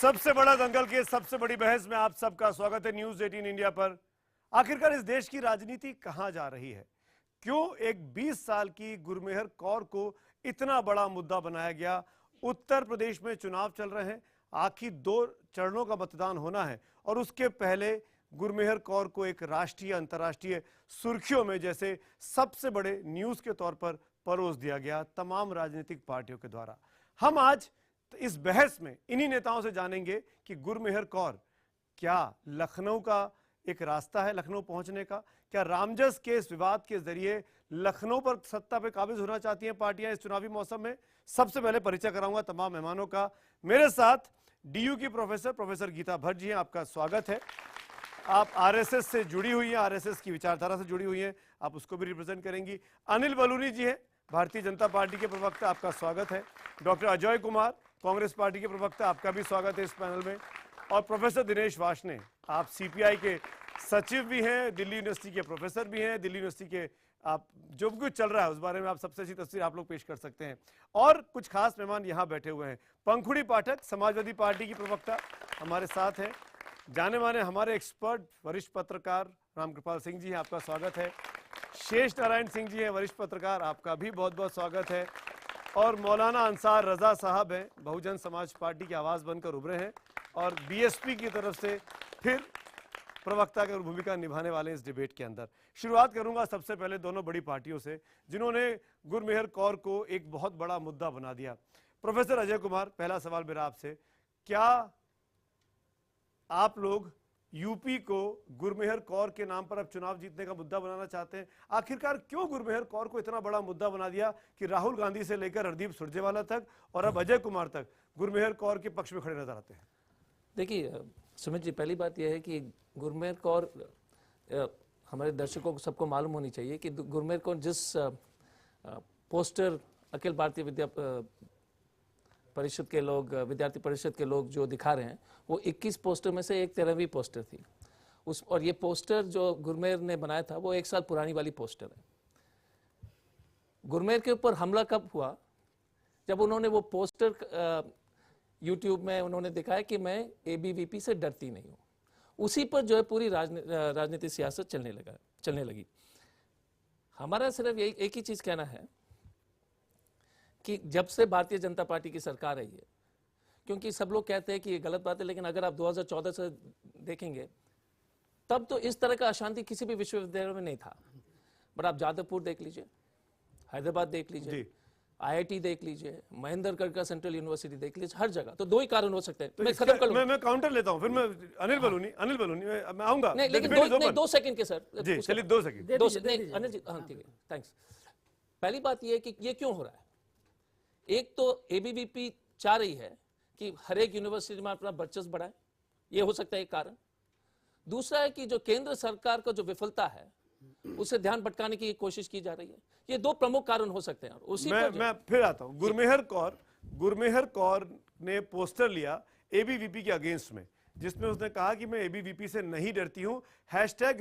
सबसे बड़ा दंगल के सबसे बड़ी बहस में आप सबका स्वागत है न्यूज 18 इंडिया पर। आखिरकार इस देश की राजनीति कहां जा रही है? क्यों एक 20 साल की गुरमेहर कौर को इतना बड़ा मुद्दा बनाया गया? उत्तर प्रदेश में चुनाव चल रहे हैं, आखिर 2 चरणों का मतदान होना है और उसके पहले गुरमेहर कौर को एक राष्ट्रीय अंतर्राष्ट्रीय सुर्खियों में जैसे सबसे बड़े न्यूज के तौर पर परोस दिया गया तमाम राजनीतिक पार्टियों के द्वारा। हम आज इस बहस में इन्हीं नेताओं से जानेंगे कि गुरमेहर कौर क्या लखनऊ का एक रास्ता है लखनऊ पहुंचने का? क्या रामजस के इस विवाद के जरिए लखनऊ पर सत्ता पे काबिज होना चाहती हैं पार्टियां इस चुनावी मौसम में? सबसे पहले परिचय कराऊंगा तमाम मेहमानों का। मेरे साथ डीयू की प्रोफेसर गीता भट्ट जी हैं, आपका स्वागत है। आप आरएसएस से जुड़ी हुई हैं, आरएसएस की विचारधारा से जुड़ी हुई हैं, आप उसको भी रिप्रेजेंट करेंगी। अनिल बलूनी जी हैं, भारतीय जनता पार्टी के प्रवक्ता, आपका स्वागत है। डॉक्टर अजय कुमार, कांग्रेस पार्टी के प्रवक्ता, आपका भी स्वागत है इस पैनल में। और प्रोफेसर दिनेश वार्ष्णेय, आप सीपीआई के सचिव भी हैं, दिल्ली यूनिवर्सिटी के प्रोफेसर भी हैं, दिल्ली यूनिवर्सिटी के आप जो कुछ चल रहा है उस बारे में आप सबसे अच्छी तस्वीर आप लोग पेश कर सकते हैं। और कुछ खास मेहमान यहाँ बैठे हुए हैं। पंखुड़ी पाठक, समाजवादी पार्टी की प्रवक्ता हमारे साथ हैं। जाने माने हमारे एक्सपर्ट वरिष्ठ पत्रकार रामकृपाल सिंह जी हैं, आपका स्वागत है। शेष नारायण सिंह जी हैं, वरिष्ठ पत्रकार, आपका भी बहुत बहुत स्वागत है। और मौलाना अंसार रजा साहब हैं, बहुजन समाज पार्टी की आवाज बनकर उभरे हैं और बीएसपी की तरफ से फिर प्रवक्ता की भूमिका निभाने वाले इस डिबेट के अंदर। शुरुआत करूंगा सबसे पहले दोनों बड़ी पार्टियों से जिन्होंने गुरमेहर कौर को एक बहुत बड़ा मुद्दा बना दिया। प्रोफेसर अजय कुमार, पहला सवाल मेरा आपसे, क्या आप लोग यूपी को गुरमेहर कौर के नाम पर अब चुनाव जीतने का मुद्दा बनाना चाहते हैं? आखिरकार क्यों गुरमेहर कौर को इतना बड़ा मुद्दा बना दिया कि राहुल गांधी से लेकर हरदीप सुरजेवाला तक और अब अजय कुमार तक गुरमेहर कौर के पक्ष में खड़े नजर आते हैं? देखिए सुमित जी, पहली बात यह है कि गुरमेहर कौर, हमारे दर्शकों को सबको मालूम होनी चाहिए कि गुरमेहर कौर जिस पोस्टर अखिल भारतीय विद्या परिषद के लोग, विद्यार्थी परिषद के लोग जो दिखा रहे हैं, वो 21 पोस्टर में से एक 13वीं पोस्टर थी उस। और ये पोस्टर जो गुरमेहर ने बनाया था वो 1 साल पुरानी वाली पोस्टर है। गुरमेहर के ऊपर हमला कब हुआ? जब उन्होंने वो पोस्टर यूट्यूब में उन्होंने दिखाया कि मैं एबीवीपी से डरती नहीं हूँ, उसी पर जो है पूरी राजनीतिक सियासत चलने लगी। हमारा सिर्फ एक ही चीज कहना है कि जब से भारतीय जनता पार्टी की सरकार आई है, क्योंकि सब लोग कहते हैं कि ये गलत बात है, लेकिन अगर आप 2014 से देखेंगे तब तो इस तरह का अशांति किसी भी विश्वविद्यालय में नहीं था। बट आप जादवपुर देख लीजिए, हैदराबाद देख लीजिए, आईआईटी देख लीजिए, महेंद्रगढ़ का सेंट्रल यूनिवर्सिटी देख लीजिए, हर जगह। तो 2 ही कारण हो सकते हैं। तो मैं खत्म कर लूं, मैं काउंटर लेता हूं, फिर मैं अनिल बलूनी मैं आऊंगा। नहीं, लेकिन 2 सेकंड के सर जी, चलिए 2 सेकंड। अनिल जी, हाँ ठीक है, थैंक्स। पहली बात ये है कि ये क्यों हो रहा है। एक तो एबीवीपी चाह रही है कि हर एक यूनिवर्सिटी में अपना वर्चस्व बढ़ाए, ये हो सकता है एक कारण। दूसरा है कि जो केंद्र सरकार का जो विफलता है उसे ध्यान भटकाने की कोशिश की जा रही है। ये 2 प्रमुख कारण हो सकते हैं। उसी मैं फिर आता हूं। गुरमेहर कौर ने पोस्टर लिया एबीवीपी के अगेंस्ट में, जिसमें उसने कहा कि मैं एबीवीपी से नहीं डरती हूं,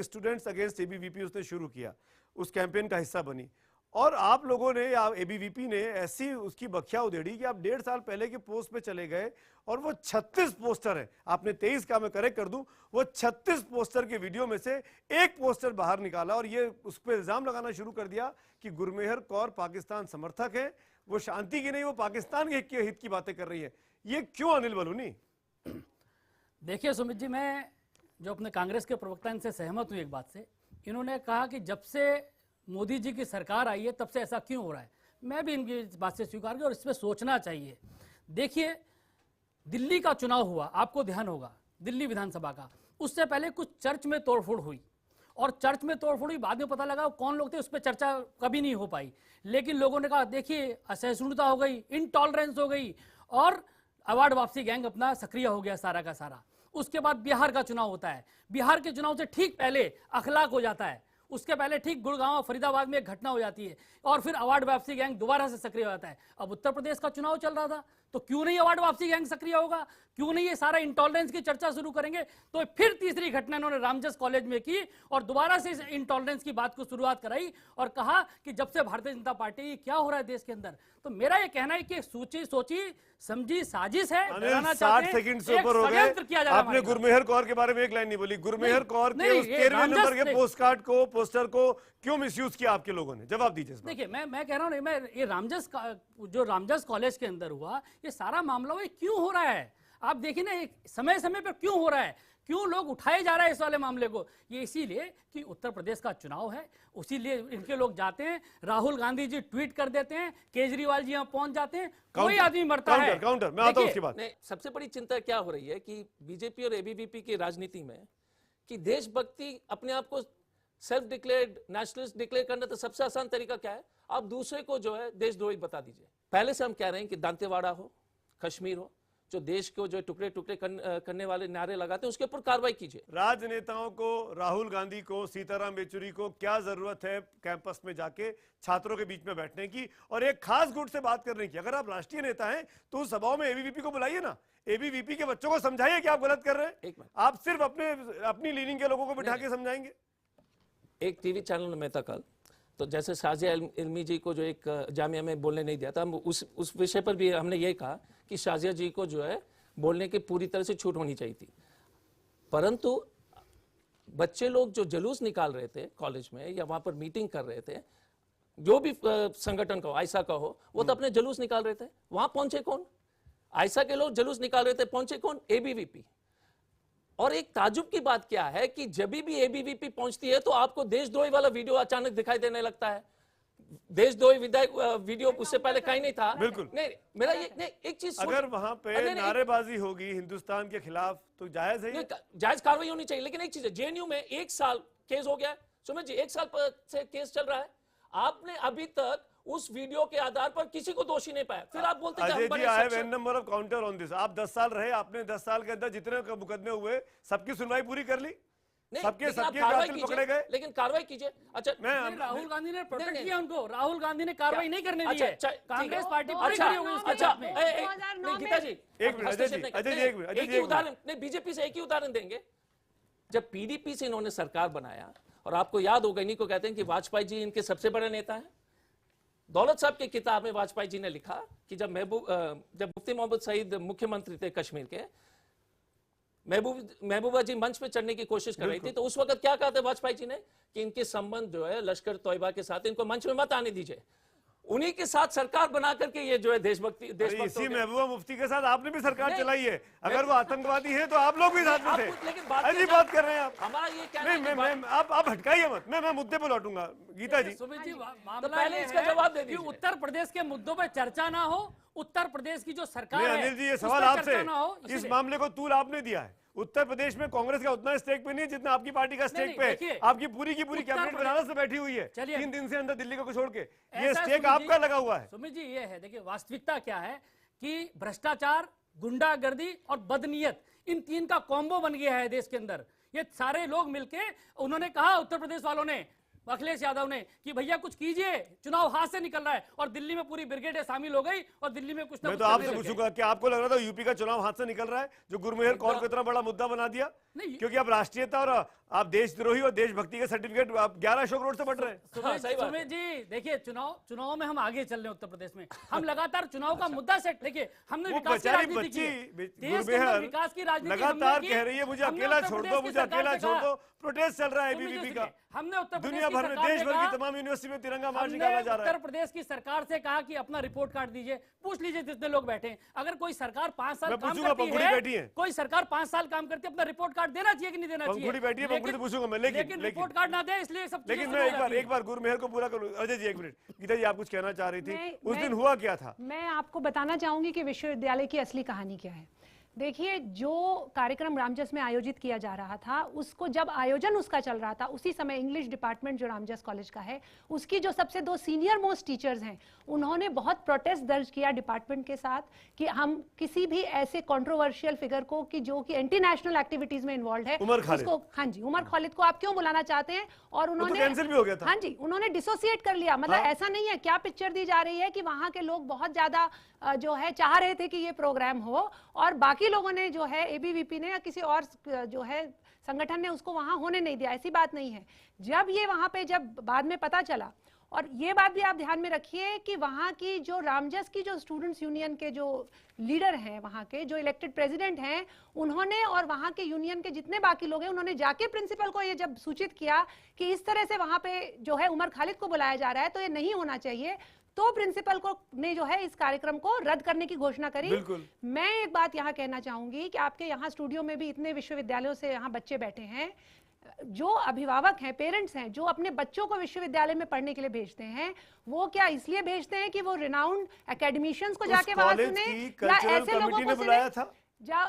#स्टूडेंट्स अगेंस्ट एबीवीपी उसने शुरू किया, उस कैंपेन का हिस्सा बनी। और आप लोगों ने या एबीवीपी ने ऐसी उसकी बखिया उधेड़ी कि आप 1.5 साल पहले के पोस्ट पे चले गए और वो 36 पोस्टर है, आपने 23 का मैं करेक्ट कर दूं, वो 36 पोस्टर के वीडियो में से एक पोस्टर बाहर निकाला और ये उस पर इल्जाम लगाना शुरू कर दिया कि गुरमेहर कौर पाकिस्तान समर्थक है, वो शांति की नहीं, वो पाकिस्तान के हित की बातें कर रही है। ये क्यों अनिल बलूनी? देखिए सुमित जी, मैं जो अपने कांग्रेस के प्रवक्ता इनसे सहमत हूं एक बात से। इन्होंने कहा कि जब से मोदी जी की सरकार आई है तब से ऐसा क्यों हो रहा है। मैं भी इनकी इस बात से स्वीकार किया और इस पर सोचना चाहिए। देखिए, दिल्ली का चुनाव हुआ, आपको ध्यान होगा, दिल्ली विधानसभा का। उससे पहले कुछ चर्च में तोड़फोड़ हुई और चर्च में तोड़फोड़ हुई, बाद में पता लगा कौन लोग थे, उस पर चर्चा कभी नहीं हो पाई। लेकिन लोगों ने कहा देखिए असहिष्णुता हो गई, इनटॉलरेंस हो गई और अवार्ड वापसी गैंग अपना सक्रिय हो गया सारा का सारा। उसके बाद बिहार का चुनाव होता है, बिहार के चुनाव से ठीक पहले अखलाक हो जाता है, उसके पहले ठीक गुड़गांव और फरीदाबाद में एक घटना हो जाती है और फिर अवार्ड वापसी गैंग दोबारा से सक्रिय हो जाता है। अब उत्तर प्रदेश का चुनाव चल रहा था, तो क्यों नहीं अवार्ड वापसी गैंग सक्रिय होगा? क्यों नहीं ये सारा इंटॉलरेंस की चर्चा शुरू करेंगे? तो फिर तीसरी घटना इन्होंने रामजस कॉलेज में की और दोबारा से इस इंटॉलरेंस की बात को शुरुआत कराई और कहा कि जब से भारतीय जनता पार्टी, क्या हो रहा है देश के अंदर। तो मेरा ये कहना है कि सोची समझी साजिश है, डराना चाहते 60 हैं, सेकंड से एक ऊपर हो षड्यंत्र किया गए। जा रहा है आपने हमारे खिलाफ। गुरमेहर कौर के बारे में एक लाइन नहीं बोली। गुरमेहर कौर के नहीं, उस ये 13वें नंबर रामजस के ने- पोस्टर को क्यों मिसयूज किया आपके लोगों ने? जवाब दीजिए इस बात। देखिए मैं कह रहा हूँ, मैं ये जो रामजस कॉलेज के अंदर हुआ, ये सारा मामला वो क्यों हो रहा है? आप देखिए ना, समय समय पर क्यों हो रहा है, क्यों लोग उठाए जा रहा है इस वाले मामले को? ये इसीलिए कि उत्तर प्रदेश का चुनाव है, उसीलिए इनके लोग जाते हैं, राहुल गांधी जी ट्वीट कर देते हैं, केजरीवाल जी यहाँ पहुंच जाते हैं, कोई आदमी मरता है। काउंटर मैं आता हूं देखिए, उसके बाद। नहीं, सबसे बड़ी चिंता क्या हो रही है कि बीजेपी और एबीवीपी की राजनीति में कि देशभक्ति, अपने आप को सेल्फ डिक्लेयर्ड नेशनलिस्ट डिक्लेयर करना, तो सबसे आसान तरीका क्या है? आप दूसरे को जो है देशद्रोही बता दीजिए। पहले से हम कह रहे हैं कि दांतेवाड़ा हो, कश्मीर हो, जो देश को जो टुकड़े टुकड़े करने वाले नारे लगाते हैं, उसके ऊपर कार्रवाई कीजिए। राजनेताओं को, राहुल गांधी को, सीताराम येचुरी को क्या जरूरत है कैंपस में जाके छात्रों के बीच में बैठने की और एक खास गुट से बात करने की? अगर आप राष्ट्रीय नेता हैं तो उस सभाओं में एबीवीपी को बुलाइए ना, एबीवीपी के बच्चों को समझाइए कि आप गलत कर रहे हैं। एक मिनट। आप सिर्फ अपनी लीनिंग के लोगों को बिठा के समझाएंगे? एक टीवी चैनल में था कल, तो जैसे शाजिया इल्मी जी को जो एक जामिया में बोलने नहीं दिया था, हम उस विषय पर भी हमने ये कहा कि शाजिया जी को जो है बोलने की पूरी तरह से छूट होनी चाहिए थी। परंतु बच्चे लोग जो जुलूस निकाल रहे थे कॉलेज में या वहां पर मीटिंग कर रहे थे, जो भी संगठन का हो, आयसा का हो, वो तो अपने जुलूस निकाल रहे थे। वहां पहुंचे कौन? आयसा के लोग जुलूस निकाल रहे थे, पहुंचे कौन? एबीवीपी। और एक ताजुब की बात क्या है कि जब भी एबीवीपी पहुंचती है तो आपको देशद्रोही वाला वीडियो अचानक दिखाई देने लगता है। देशद्रोही वीडियो उससे पहले कहीं नहीं था। बिल्कुल नहीं, मेरा ये नहीं, एक चीज अगर वहां पे नारेबाजी होगी हिंदुस्तान के खिलाफ तो जायज है ये? जायज कार्रवाई होनी चाहिए। लेकिन एक चीज है, जेएनयू में 1 साल केस हो गया, सुमित जी 1 साल से केस चल रहा है, आपने अभी तक उस वीडियो के आधार पर किसी को दोषी नहीं पाया, फिर आप बोलते हैं कि हम अजय बड़े जी, आई हैव सक्षम। An number of counter on this. आप 10 साल रहे, आपने 10 साल के अंदर जितने मुकदमे हुए सबकी सुनवाई पूरी कर ली, नहीं, सबके लेकिन आप सबके कार्रवाई कातिल कीजिए, पकड़े गए। लेकिन कार्रवाई कीजिए। अच्छा, नहीं, राहुल गांधी ने प्रोटेक्ट नहीं, किया उनको, राहुल गांधी ने कार्रवाई नहीं करने दी है। अच्छा, ठीक है। कांग्रेस पार्टी पूरी अच्छा, खड़ी हो गई उसके अच्छा, साथ में। नहीं, गीता जी, एक मिनट, अजय जी, नहीं, अजय जी, नहीं, एक मिनट, अजय एक जी, ही एक उदाहरण, नहीं, बीजेपी से एक ही उदाहरण देंगे। जब पीडीपी से इन्होंने सरकार बनाया, और आपको याद होगा, इन्हीं को कहते हैं कि वाजपेयी जी इनके सबसे बड़े नेता हैं। दौलत साहब की किताब में वाजपेयी जी ने लिखा कि जब मुफ्ती मोहम्मद सईद मुख्यमंत्री थे कश्मीर के, महबूबा जी मंच पे चढ़ने की कोशिश कर रही थी, तो उस वक्त क्या कहा था वाजपेयी जी ने कि इनके संबंध जो है लश्कर तोयबा के साथ, इनको मंच में मत आने दीजिए। उन्हीं के साथ सरकार बना करके ये जो है देशभक्ति इसी महबूबा मुफ्ती के साथ आपने भी सरकार नहीं, चलाई है। अगर वो आतंकवादी है तो आप लोग भी साथ में थे। लेकिन अजी बात कर रहे हैं आप। हमारा ये कहना नहीं, है कि आप भटकाइए मत, मैं मुद्दे पे लौटूंगा। गीता जी, सुमित जी, तो मामला पहले ये इसका है जवाब दे कि दीजिए। उत्तर प्रदेश के मुद्दों पर चर्चा ना हो, उत्तर प्रदेश की जो सरकार नहीं है अनिल जी, ये उस सवाल पर आपसे, चर्चा ना हो, इस इसीलिए। मामले को तूल आपने दिया है। उत्तर प्रदेश में कांग्रेस का उतना स्टेक पे नहीं है जितना आपकी पार्टी का स्टेक नहीं, पे देखिए, है। आपकी पूरी की पूरी उत्तर कैबिनेट प्रदेश- बनारस से बैठी हुई है, चलिए। 3 दिन से अंदर दिल्ली को छोड़ के। ये ऐसा स्टेक सुमित आपका जी- लगा हुआ है। सुमित जी, ये है, देखिए वास्तविकता क्या है कि भ्रष्टाचार, गुंडागर्दी और बदनीयत, इन 3 का कॉम्बो बन गया है देश के अंदर। ये सारे लोग मिलके, उन्होंने कहा उत्तर प्रदेश वालों ने, अखिलेश यादव ने, कि भैया कुछ कीजिए, चुनाव हाथ से निकल रहा है, और दिल्ली में पूरी ब्रिगेड शामिल हो गई और दिल्ली में कुछ ना मैं कुछ तो आपसे करने लगे। पूछूंगा कि आपको लग रहा था यूपी का चुनाव हाथ से निकल रहा है जो गुरमेहर कौर को इतना बड़ा मुद्दा बना दिया? नहीं। क्योंकि आप राष्ट्रीयता और आप देशद्रोही और देशभक्ति के सर्टिफिकेट आप 11 अशोक रोड से बट रहे हैं। सही बात सुमित जी, देखिए चुनाव में हम आगे चल रहे हैं उत्तर प्रदेश में, हम लगातार चुनाव का मुद्दा सेट, देखिए हमने वो विकास की बेचारी राजनीति की है। बच्ची देश के अंदर गुरमेहर विकास की राजनीति लगातार हमने की। कह रही है मुझे हमने अकेला उत्तर छोड़ प्रदेश दो, की मुझे सरकार अकेला से छोड़ कहा- दो। प्रोटेस्ट चल रहा है सुनिए, एबीवीपी सुनिए, का। हमने उत्तर प्रदेश दुनिया की भर में, सरकार से देश भर कहा- की तमाम यूनिवर्सिटी में तिरंगा मार्च हमने निकाला जा रहा उत्तर है। प्रदेश की सरकार से कहा कि अपना रिपोर्ट कार्ड दीजिए, पूछ लीजिए जितने लोग बैठे हैं। अगर कोई सरकार 5 साल मैं काम पूछूंगा, करती पंखुड़ी बैठी है। कोई सरकार 5 साल काम करती है, अपना रिपोर्ट कार्ड देना चाहिए कि नहीं देना चाहिए? पंखुड़ी बैठी है, पंखुड़ी से पूछूंगा मैं, लेकिन रिपोर्ट कार्ड ना दे, इसलिए सब चीजें लेकिन शुरू मैं हो जाती हैं। एक बार गुरमेहर को पूरा करूं। अजय जी, 1 मिनट। गीता जी, आप कुछ कहना चाह रही थी, उस मैं- दिन हुआ क्या था? मैं आपको बताना चाहूंगी कि विश्वविद्यालय की असली कहानी क्या है। देखिए, जो कार्यक्रम रामजस में आयोजित किया जा रहा था, उसको जब आयोजन उसका चल रहा था, उसी समय इंग्लिश डिपार्टमेंट जो रामजस कॉलेज का है, उसकी जो सबसे दो सीनियर मोस्ट टीचर्स हैं, उन्होंने बहुत प्रोटेस्ट दर्ज किया डिपार्टमेंट के साथ कि हम किसी भी ऐसे कंट्रोवर्शियल फिगर को कि जो कि एंटी नेशनल एक्टिविटीज में इन्वॉल्व है, उसको, हाँ जी, उमर खालिद को आप क्यों बुलाना चाहते हैं? और उन्होंने कैंसिल भी हो गया था। हाँ जी, उन्होंने डिसोसिएट कर लिया। मतलब ऐसा नहीं है, क्या पिक्चर दी जा रही है कि वहां के लोग बहुत ज्यादा जो है चाह रहे थे कि ये प्रोग्राम हो, और बाकी लोगों ने जो है, एबीवीपी ने या किसी और जो है संगठन ने उसको वहां होने नहीं दिया। ऐसी बात नहीं है। जब ये वहां पे जब बाद में पता चला, और ये बात भी आप ध्यान में रखिए कि वहां की जो रामजस की जो स्टूडेंट्स यूनियन के जो लीडर हैं, वहां के जो इलेक्टेड प्रेसिडेंट हैं, उन्होंने और वहां के यूनियन के जितने बाकी लोग हैं, उन्होंने जाके प्रिंसिपल को ये जब सूचित किया कि इस तरह से वहां पे जो है उमर खालिद को बुलाया जा रहा है, तो ये नहीं होना चाहिए, तो प्रिंसिपल को ने जो है इस कार्यक्रम को रद्द करने की घोषणा करी। मैं एक बात यहाँ कहना चाहूंगी कि आपके यहाँ स्टूडियो में भी इतने विश्वविद्यालयों से यहाँ बच्चे बैठे हैं, जो अभिभावक हैं, पेरेंट्स हैं, जो अपने बच्चों को विश्वविद्यालय में पढ़ने के लिए भेजते हैं, वो क्या इसलिए भेजते हैं कि वो रिनाउंड एकेडमिशियंस को जाके वहां सुने, या ऐसे लोगों को बुलाया था?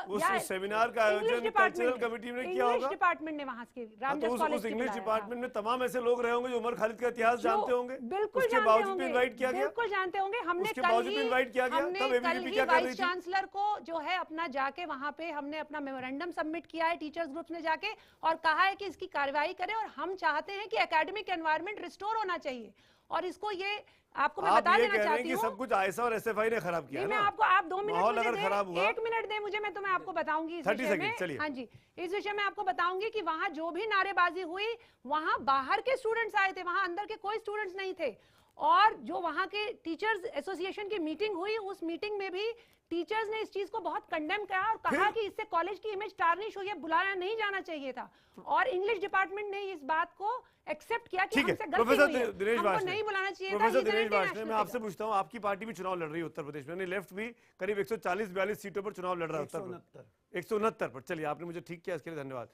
उस सेमिनार का आयोजन कल्चरल कमेटी ने किया होगा। इंग्लिश डिपार्टमेंट ने वहां के रामजस कॉलेज उस इंग्लिश डिपार्टमेंट में तमाम ऐसे लोग रहे होंगे जो उमर खालिद का इतिहास जानते होंगे। बिल्कुल उसके बावजूद भी इनवाइट किया गया। बिल्कुल जानते होंगे। हमने उसके कल बावजूद भी इनवाइट किया गया। तब एबीवीपी क्या कर रही वाइस थी? चांसलर को जो है अपना जाके वहां पे हमने अपना मेमोरेंडम सबमिट किया है टीचर्स ग्रुप्स ने जाके, और कहा है कि इसकी कार्रवाई करें, और हम चाहते हैं कि एकेडमिक एनवायरनमेंट रिस्टोर होना चाहिए। और इसको ये आपको मैं बता देना चाहती हूँ, सब कुछ आईएसए और एसएफआई ने खराब किया मैं आपको, आप 2 मिनट माहौल अगर खराब हुआ, 1 मिनट दें मुझे, मैं तुम्हें आपको बताऊंगी इस विषय में। हाँ जी, इस विषय में आपको बताऊंगी कि वहां जो भी नारेबाजी हुई, वहां बाहर के स्टूडेंट्स आए थे, वहां अंदर के कोई स्टूडेंट्स नहीं थे। और जो वहां के टीचर्स एसोसिएशन की मीटिंग हुई, उस मीटिंग में भी टीचर्स ने इस चीज को बहुत कंडेम किया और कहा कि इससे कॉलेज की इमेज टार्निश हुई है, बुलाया नहीं जाना चाहिए था। और इंग्लिश डिपार्टमेंट ने इस बात को एक्सेप्ट किया कि हमसे गलती हुई है, हमको नहीं बुलाना चाहिए था। प्रोफेसर दिनेश वार्ष्णेय, मैं आपसे पूछता हूं, आपकी पार्टी भी चुनाव लड़ रही है उत्तर प्रदेश में, लेफ्ट भी करीब 140-42 सीटों पर चुनाव लड़ रहा है, 169 पर। चलिए, आपने मुझे ठीक किया, इसके लिए धन्यवाद।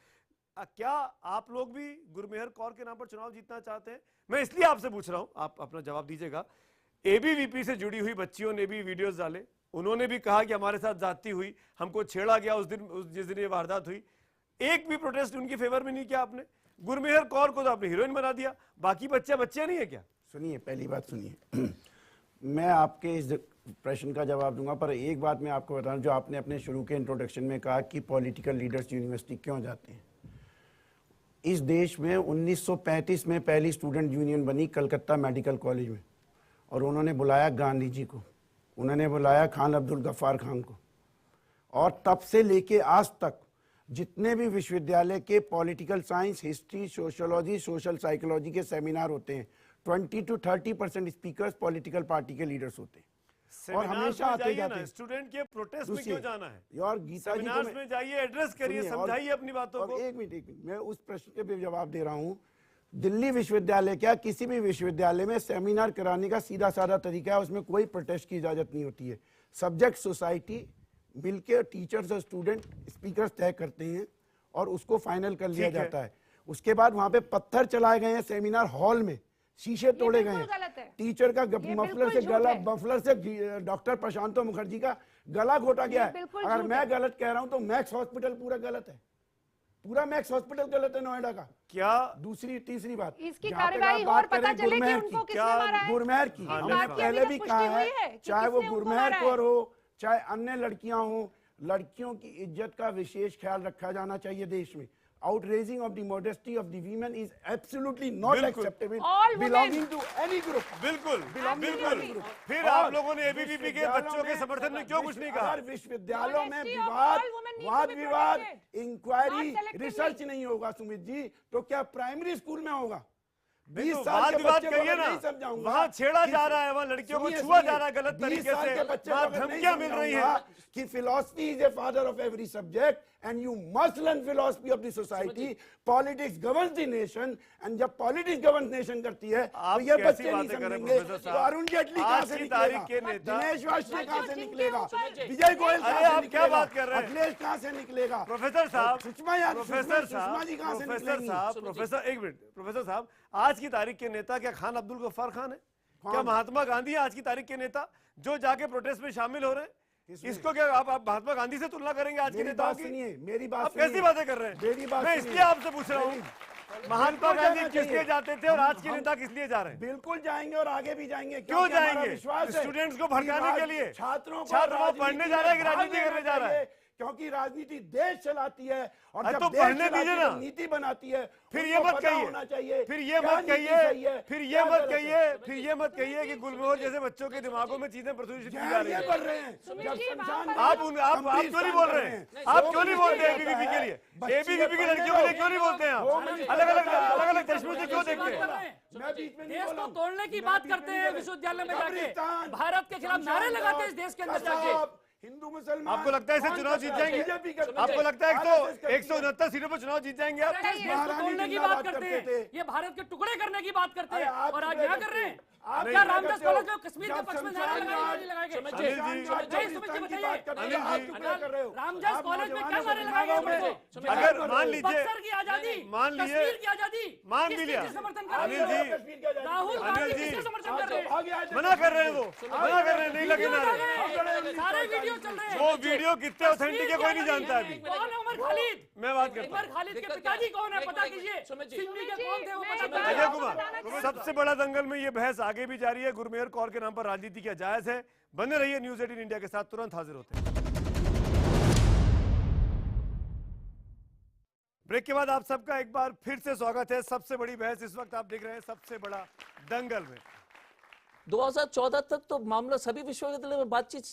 क्या आप लोग भी गुरमेहर कौर के नाम पर चुनाव जीतना चाहते हैं? मैं इसलिए आपसे पूछ रहा हूं, आप अपना जवाब दीजिएगा। एबीवीपी से जुड़ी हुई बच्चियों ने भी वीडियोस डाले, उन्होंने भी कहा कि हमारे साथ जाती हुई, हमको छेड़ा गया उस दिन, जिस दिन ये वारदात हुई। एक भी प्रोटेस्ट उनकी फेवर में नहीं किया आपने। गुरमेहर कौर को तो आपने हीरोइन बना दिया, बाकी बच्चे नहीं है क्या? सुनिए, पहली बात सुनिए, मैं आपके इस प्रश्न का जवाब दूंगा, पर एक बात मैं आपको बता दूं, जो आपने अपने शुरू के इंट्रोडक्शन में कहा कि पॉलिटिकल लीडर्स यूनिवर्सिटी क्यों जाते हैं। इस देश में 1935 में पहली स्टूडेंट यूनियन बनी कलकत्ता मेडिकल कॉलेज में, और उन्होंने बुलाया गांधी जी को, उन्होंने बुलाया खान अब्दुल गफ्फार खान को, और तब से लेके आज तक जितने भी विश्वविद्यालय के political science, history, sociology, social psychology के सेमिनार होते हैं, 20 to 30% स्पीकर्स पॉलिटिकल पार्टी के लीडर्स होते हैं, और हमेशा आते जाते हैं। स्टूडेंट के प्रोटेस्ट में क्यों जाना है? और गीता जी सेमिनार्स में जाइए, एड्रेस करिए, समझाइए अपनी बातों को। एक मिनट, मैं उस प्रश्न के भी जवाब दे रहा हूँ। दिल्ली विश्वविद्यालय, क्या किसी भी विश्वविद्यालय में सेमिनार कराने का सीधा साधा तरीका है, उसमें कोई प्रोटेस्ट की इजाजत नहीं होती है। सब्जेक्ट सोसाइटी मिलकर टीचर्स और स्टूडेंट स्पीकर्स तय करते हैं और उसको फाइनल कर लिया जाता है। उसके बाद वहां पे पत्थर चलाए गए हैं सेमिनार हॉल में, शीशे तोड़े गए हैं, टीचर का मफलर से डॉक्टर प्रशांतो मुखर्जी का गला घोटा गया है। अगर मैं गलत कह रहा हूं तो मैक्स हॉस्पिटल पूरा गलत है, पूरा मैक्स हॉस्पिटल गलत है नोएडा का। क्या तीसरी बात, इसकी कार्रवाई और पता चले कि उनको किसने मारा है। गुरमेहर की हमने पहले भी कहा है, चाहे वो गुरमेहर कौर हो, चाहे अन्य लड़कियां हो, लड़कियों की इज्जत का विशेष ख्याल रखा जाना चाहिए देश में। Outraging of the modesty of the women is absolutely not acceptable belonging to any group। बिल्कुल। फिर आप लोगों ने एबीवीपी के बच्चों के समर्थन में क्यों कुछ नहीं कहा? अगर विश्वविद्यालयों में वाद विवाद, इंक्वायरी, रिसर्च नहीं होगा सुमित जी, तो क्या प्राइमरी स्कूल में होगा? 20 साल के बच्चे करिए ना, वहाँ छेड़ा जा रहा है, वहाँ लड़कियों को छुआ जा रहा है गलत तरीके से, वहाँ धमकियां मिल रही हैं कि philosophy is a father of every subject and you must learn philosophy of the society। Politics governs the nation and जब politics governs nation करती है तो ये बच्चे नहीं समझेंगे। तो अरुण जेटली कहाँ से निकलेगा, दिनेश वार्ष्णेय कहाँ से निकलेगा, विजय गोयल कहाँ से निकलेगा, अखिलेश कहाँ से निकलेगा, प्रोफेसर साहब, सुषमा जी कहाँ से निकलेंगी? प्रोफेसर एक मिनट, प्रोफेसर साहब, आज की तारीख के नेता क्या खान अब्दुल गफ्फार खान है? क्या महात्मा गांधी है आज की तारीख के नेता जो जाके प्रोटेस्ट में शामिल हो रहे हैं? इसको क्या आप महात्मा गांधी से तुलना करेंगे आज के मेरी नेताओं बात की? सुनिए, मेरी बात आप कैसी सुनिए। बातें कर रहे हैं? मेरी बात मैं सुनिए। इसलिए आपसे पूछ रहा हूँ, महात्मा बिल्कुल गांधी जाना किस लिए चाहिए। जाते थे और आज के हम- नेता किस लिए जा रहे हैं? बिल्कुल जाएंगे और आगे भी जाएंगे। क्यों क्योंकि हमारा जाएंगे? विश्वास है स्टूडेंट्स को कि भड़काने के लिए? छात्रों को छात्र वो राजनीति पढ़ने जा रहा है कि में भाग राजनीति करने जा रहा है? लेना चाहिए, क्योंकि राजनीति देश चलाती है और अरे जब तो देश पढ़ने चलाती दीजिए है, ना। नीति बनाती है, फिर उनको ये मत पता कहिए, होना चाहिए फिर ये क्या मत नीति कहिए, सही है, फिर ये क्या मत गलत है। कहिए, फिर ये मत कहिए कि गुलमोहर जैसे बच्चों के दिमागों में चीजें प्रदूषित की जा रही ये है। बढ़ रहे हैं। सुमित जब जी, वहाँ शमशान पर घाट आप क्यों नहीं बोल रहे हैं? आप क्यों नहीं बोलते एबीवीपी के लिए? एबीवीपी की लड़कियों के लिए क्यों नहीं बोलते हैं आप? अलग अलग चश्मे से क्यों देखते हैं? मैं बीच में नहीं देश बोला को हूं। तोड़ने की मैं बात बीच में करते नहीं हैं बोला। विश्वविद्यालय में जाके, कब्रिस्तान, भारत के खिलाफ नारे शमशान लगाते हैं घाट, इस देश के अंदर कसाब, जाके। हिंदू मुसलमान, आपको लगता है इससे कौन चुनाव जीत करता है? जाएंगे? बीजेपी करती है। आपको लगता है RSS करती है। 169 सीटों पर चुनाव जीत जाएंगे आप? इस देश को महारानी तोड़ने की जिंदाबाद बात करते करते हैं, थे। ये भारत के टुकड़े करने की बात करते अरे हैं, आप और आज टुकड़े क्या करते कर रहे हो। हैं? आप क्या टुकड़े रामदास करते हो। कॉलेज में कश्मीर के जब पक्ष में शमशान नारे लगाए घाट- नहीं लगाए गए? सुमित जी, शमशान सुमित घाट जी, कब्रिस्तान की बताइए। बात करते अनिल हो, आप जी, टुकड़े कर रहे हो। रामदास आप कॉलेज में क्या नौजवानों नारे को लगाए गए दिमागों में बच्चों? जहर अगर भर मान रहे हो। लीजिए- बक्सर की आजादी, मान लीजिए- कश्मीर की आजादी, मान किस लिया। चीज से समर्थन कर अनिल रहे हैं? जी, कश्मीर की आजादी राहुल को। गांधी अनिल जी, किससे समर्थन आप कर रहे तो हैं? भाग आए थे। मना कर रहे हैं वो, मना कर रहे हैं, नहीं लगे वीडियो नारे। डाल रहे हैं, सारे वीडियो चल रहे हैं। वो वीडियो कितने ऑथेंटिक है कोई नहीं जानता अभी। कौन है उमर खालिद? मैं बात करता उमर हूँ। खालिद के दिक्कत पिताजी क्या है? कौन है एक पता मिनट, कीजिए। सुमित जी। सिंधी के सुमित कौन जी, थे वो मैं पता एक बात कीजिए। अजय आपको कुमार, बताना चाहती हूँ। सबसे बड़ा दंगल में ये बहस आगे भी जारी है। गुरमेहर कौर के नाम पर राजनीति क्या जायज है? बने रहिए न्यूज 18 इंडिया के साथ, तुरंत हाजिर होते हैं। ब्रेक के बाद आप सबका एक बार फिर से स्वागत है। सबसे बड़ी बहस इस वक्त आप देख रहे हैं सबसे बड़ा दंगल में। 2014 तक तो मामला सभी विश्वविद्यालय में बातचीत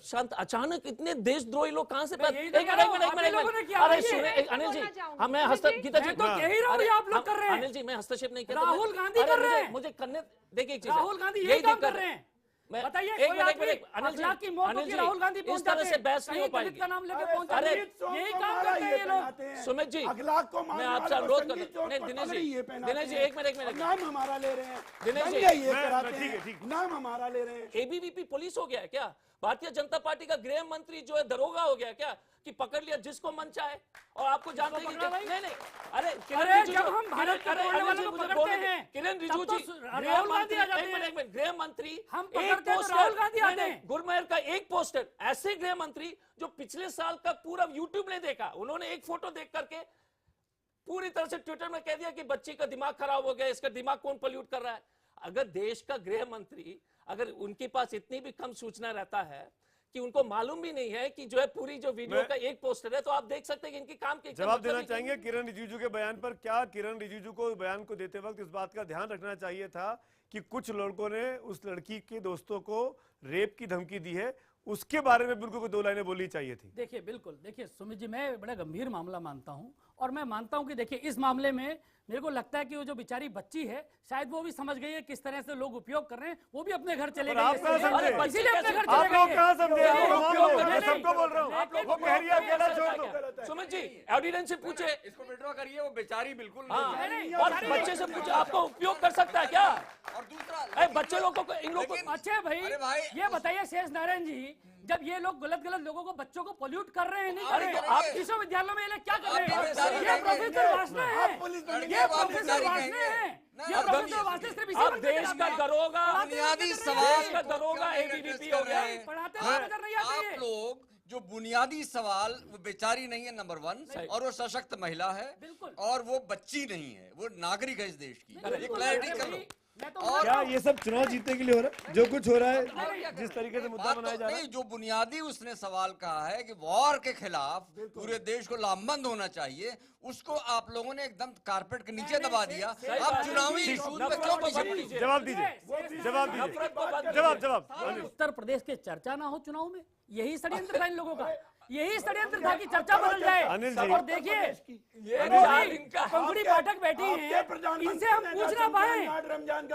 शांत, अचानक इतने देशद्रोही लोग कहां से मैं यही तो कह रहा हूं, आप ही लोगों ने किया अरे है ये। सुनिए, अनिल जी, बोलना चाहूंगी। हाँ मैं सुमित जी, गीता मैं तो कह ही रहा हूं, ये आप लोग कर रहे हैं। अनिल जी, मैं हस्तक्षेप नहीं कर राहुल गांधी कर रहे हैं। मुझे करने देखिए एक चीज है, राहुल गांधी यही यही काम दिक्कत कर रहे हैं। मैं- बताइए, एक कोई मिनट, एक आदमी मिनट, अनिल जी, अखलाक की मौत अनिल होती जी, राहुल गांधी पहुंच इस तरह जाते से हैं। बहस नहीं हो कहीं दलित पाएगी। का नाम लेके अरे पहुंच जाते हैं। संगीत सॉन्ग यही को काम मारा करते हैं ये लोग। पहनाते हैं। सुमित जी, अखलाक को मैं मारने आपसे वालों को अनुरोध संगीत करता चोट नहीं, पर दिनेश पगड़ी जी, ये पहनाते दिनेश जी, हैं। एक मिनट, और नाम हमारा ले रहे हैं। दिनेश जी, दंगे ये मैं- कराते ठीक है, हैं, ठीक। नाम हमारा ले रहे हैं। एबीवीपी पुलिस हो गया है क्या? भारतीय जनता पार्टी का गृह मंत्री जो है दरोगा हो गया क्या, कि पकड़ लिया जिसको मन चाहे? और आपको जानते हैं कि पकड़ा भाई? नहीं नहीं, अरे किरण अरे रिजिजू- जब हम भारत के अरे, तोड़ने अनिल वालों जी, को मुझे पकड़ते बोलने दे। हैं, किरण तब रिजिजू तो जी, राहुल गृह गांधी मंत्री, आ जाते एक मिनट, हैं। एक मिनट, गृह मंत्री हम एक पकड़ते हैं तो पोस्टर- राहुल गांधी नहीं, आते नहीं, हैं। गुरमेहर का एक पोस्टर, ऐसे गृह मंत्री जो पिछले साल का पूरा यूट्यूब ने देखा, उन्होंने एक फोटो देख करके पूरी तरह से ट्विटर में कह दिया कि बच्ची का दिमाग खराब हो गया, इसका दिमाग कौन पॉल्यूट कर रहा है। अगर देश का गृह मंत्री, अगर उनके पास इतनी भी कम सूचना रहता है कि उनको मालूम भी नहीं है कि जो है पूरी जो वीडियो मैं- का एक पोस्टर है, तो आप देख सकते हैं कि इनकी काम के जवाब देना चाहेंगे किरण रिजिजू के बयान पर। क्या किरण रिजिजू को बयान को देते वक्त इस बात का ध्यान रखना चाहिए था कि कुछ लड़कों ने उस लड़की के दोस्तों को रेप की धमकी दी है, उसके बारे में बिल्कुल दो लाइनें बोलनी चाहिए थी? देखिए बिल्कुल, देखिए सुमित जी, मैं बड़ा गंभीर मामला मानता हूं, और मैं मानता हूं कि देखिए इस मामले में मेरे को लगता है कि वो जो बेचारी बच्ची है, शायद वो भी समझ गई है किस तरह से लोग उपयोग कर रहे हैं, वो भी अपने घर चले और गई आप है। कहाँ इसीलिए- समझे? इसीलिए अपने घर आप चले लोग गई कहाँ है। समझे? आप लोग मान लो, नहीं, मैं नहीं, सबको बोल रहा हूँ। लेकिन वो कह रही है अकेला छोड़ दो। गलत है। सुमित जी, एविडेंस से पूछे, इसको विड्रॉ करिए, वो बेचारी बिल्कुल हाँ, नहीं है। नहीं, और नहीं, बच्चे से पूछे आपको उपयोग कर सकता है क्या? और दूसरा अरे बच्चे लोगों को, इन लोगों को, लेकिन- अच्छा भाई, अरे भाई, ये बताइए शेष नारायण जी, जब ये लोग गलत लोगों को, बच्चों को पोल्यूट कर रहे हैं, नहीं कर अरे रहे, तो आप आप- विश्वविद्यालय में ये लोग क्या कर रहे आप हैं? बेचारी ये कहेंगे। प्रोफेसर वासना है, आप पुलिस बनेंगे, ये आप प्रोफेसर बेचारी वासना कहेंगे। है, ना, ये अब प्रोफेसर वासना सिर्फ इसी अब में देश नजर का आता है। दरोगा, बुनियादी पढ़ाते हुए सवाल नजर देश का नहीं दरोगा को एबीवीपी हो गया है। पढ़ाते हुए नजर नहीं आते आप ये। लोग जो बुनियादी सवाल, वो बेचारी नहीं है नंबर 1, और वो सशक्त महिला है, बिल्कुल। और वो बच्ची नहीं है, वो नागरिक है इस देश की। ये बिल्कुल, क्लैरिटी अरे कर लो। भाई, मैं तो और- क्या ये सब चुनाव जीतने के लिए हो रहा है? जो कुछ हो रहा है, जिस तरीके से मुद्दा बात बनाया तो जा रहा है, नहीं, जो बुनियादी उसने सवाल कहा है कि वॉर के खिलाफ पूरे देश को लामबंद होना चाहिए, उसको आप लोगों ने एकदम कारपेट के नीचे दबा दिया। आप चुनावी इश्यूज में क्यों पीछे पड़े? जवाब दीजिए, जवाब दीजिए, जवाब। उत्तर प्रदेश के चर्चा ना हो चुनाव में, यही षड्यंत्र था इन लोगों का, यही षड्यंत्र था कि चर्चा बदल जाए। अनिल जी। और देखिए, ये पंखुड़ी पाठक बैठी हैं, इनसे हम पूछ ना पाए,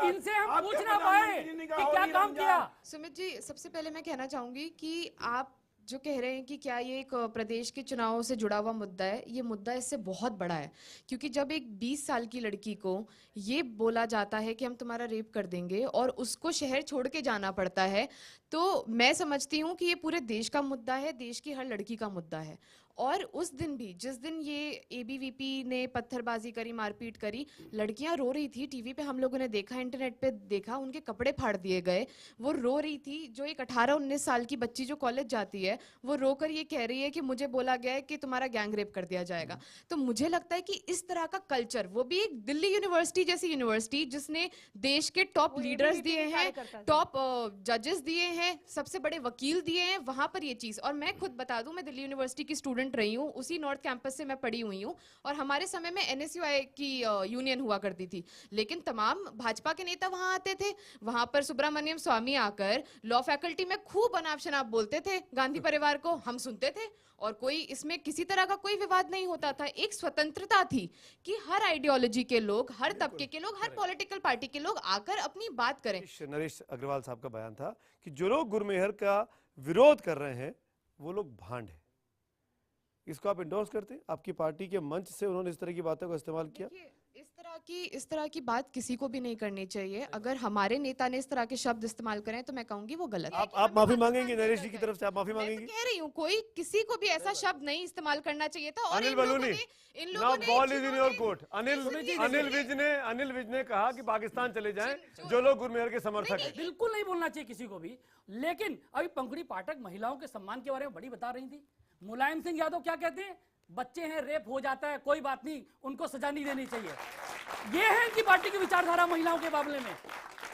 इनसे हम पूछ ना पाए कि क्या काम किया। सुमित जी, सबसे पहले मैं कहना चाहूंगी कि आप जो कह रहे हैं कि क्या ये एक प्रदेश के चुनावों से जुड़ा हुआ मुद्दा है, ये मुद्दा इससे बहुत बड़ा है। क्योंकि जब एक 20 साल की लड़की को ये बोला जाता है कि हम तुम्हारा रेप कर देंगे और उसको शहर छोड़ के जाना पड़ता है, तो मैं समझती हूँ कि ये पूरे देश का मुद्दा है, देश की हर लड़की का मुद्दा है। और उस दिन भी जिस दिन ये एबीवीपी ने पत्थरबाजी करी, मारपीट करी, लड़कियां रो रही थी। टीवी पे हम लोगों ने देखा, इंटरनेट पे देखा, उनके कपड़े फाड़ दिए गए, वो रो रही थी। जो एक 18-19 साल की बच्ची जो कॉलेज जाती है, वो रोकर ये कह रही है कि मुझे बोला गया है कि तुम्हारा गैंग रेप कर दिया जाएगा। तो मुझे लगता है कि इस तरह का कल्चर, वो भी एक दिल्ली यूनिवर्सिटी जैसी यूनिवर्सिटी जिसने देश के टॉप लीडर्स दिए हैं, टॉप जजेस दिए हैं, सबसे बड़े वकील दिए हैं, वहां पर ये चीज। और मैं खुद बता दूं, मैं दिल्ली यूनिवर्सिटी की स्टूडेंट रही हूँ, उसी नॉर्थ कैंपस से मैं पढ़ी हुई हूँ, और हमारे समय में NSUI की यूनियन हुआ करती थी। लेकिन तमाम भाजपा के नेता वहां आते थे, वहां पर सुब्रमण्यम स्वामी आकर लॉ फैकल्टी में खूब अनाप शनाप बोलते थे गांधी परिवार को, हम सुनते थे, और कोई इसमें किसी तरह का कोई विवाद नहीं होता था। एक स्वतंत्रता थी कि हर आइडियोलॉजी के लोग, हर तबके के लोग, हर पॉलिटिकल पार्टी के लोग आकर अपनी बात करें। नरेश अग्रवाल साहब का बयान था कि जो लोग गुरमेहर का विरोध कर रहे हैं वो लोग भांड हैं। इसको आप इंडोर्स करते हैं? आपकी पार्टी के मंच से उन्होंने इस तरह की बातों का इस्तेमाल किया? इस तरह की बात किसी को भी नहीं करनी चाहिए। अगर हमारे नेता ने इस तरह के शब्द इस्तेमाल करें तो मैं कहूंगी वो गलत है। आप माफी मांगेंगे नरेश जी की तरफ से? आप माफी मांगेंगे? कह रही हूँ, कोई किसी को भी ऐसा शब्द नहीं इस्तेमाल करना चाहिए था। और Anil Baluni, now ball is in your court. Anil Vij ने कहा कि पाकिस्तान चले जाएं जो लोग गुरमेहर के समर्थक हैं। बिल्कुल नहीं बोलना चाहिए किसी को भी। लेकिन अभी पंकड़ी पाठक महिलाओं के सम्मान के बारे में बड़ी बता रही थी। मुलायम सिंह यादव क्या कहते हैं? बच्चे हैं, रेप हो जाता है, कोई बात नहीं, उनको सजा नहीं देनी चाहिए। ये है इनकी पार्टी की विचारधारा महिलाओं के मामले में।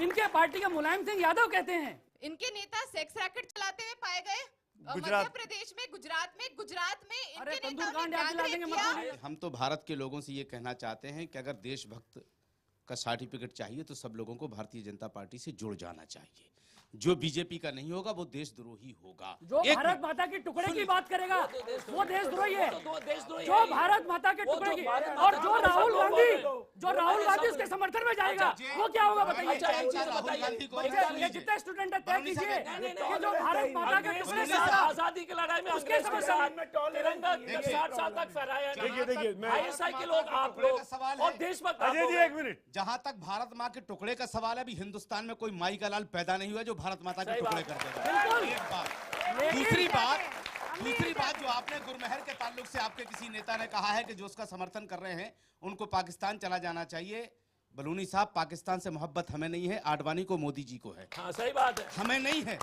इनके पार्टी के मुलायम सिंह यादव कहते हैं इनके नेता सेक्स रैकेट चलाते हुए पाए गए मध्य प्रदेश में, गुजरात में इनके नेताओं ने गैंग रेप किया। हम तो भारत के लोगों से ये कहना चाहते हैं कि अगर देशभक्त का सर्टिफिकेट चाहिए तो सब लोगों को भारतीय जनता पार्टी से जुड़ जाना चाहिए। जो बीजेपी का नहीं होगा वो देशद्रोही होगा। जो भारत माता के टुकड़े की बात करेगा वो देशद्रोही है। जो भारत माता के टुकड़े की, और जो राहुल गांधी उसके समर्थन में जाएगा वो क्या होगा बताइए? जितने स्टूडेंट है तय कीजिए कि जो भारत माता के टुकड़े से आजादी की लड़ाई में उसके तिरंगा 60 साल तक फहराया। देखिए ISI के लोग, आप लोग और देशभक्त। अजय जी एक मिनट, जहां तक भारत माँ के टुकड़े का सवाल है, अभी हिंदुस्तान में कोई माई का लाल पैदा नहीं हुआ जो भारत माता के टुकड़े कर देगा। एक बात। दूसरी बात जो आपने गुरमेहर के ताल्लुक से आपके किसी नेता ने कहा है कि जो उसका समर्थन कर रहे हैं उनको पाकिस्तान चला जाना चाहिए। बलूनी साहब, पाकिस्तान से मोहब्बत हमें नहीं है, आडवाणी को मोदी जी को है। हाँ, सही बात है, हमें नहीं है।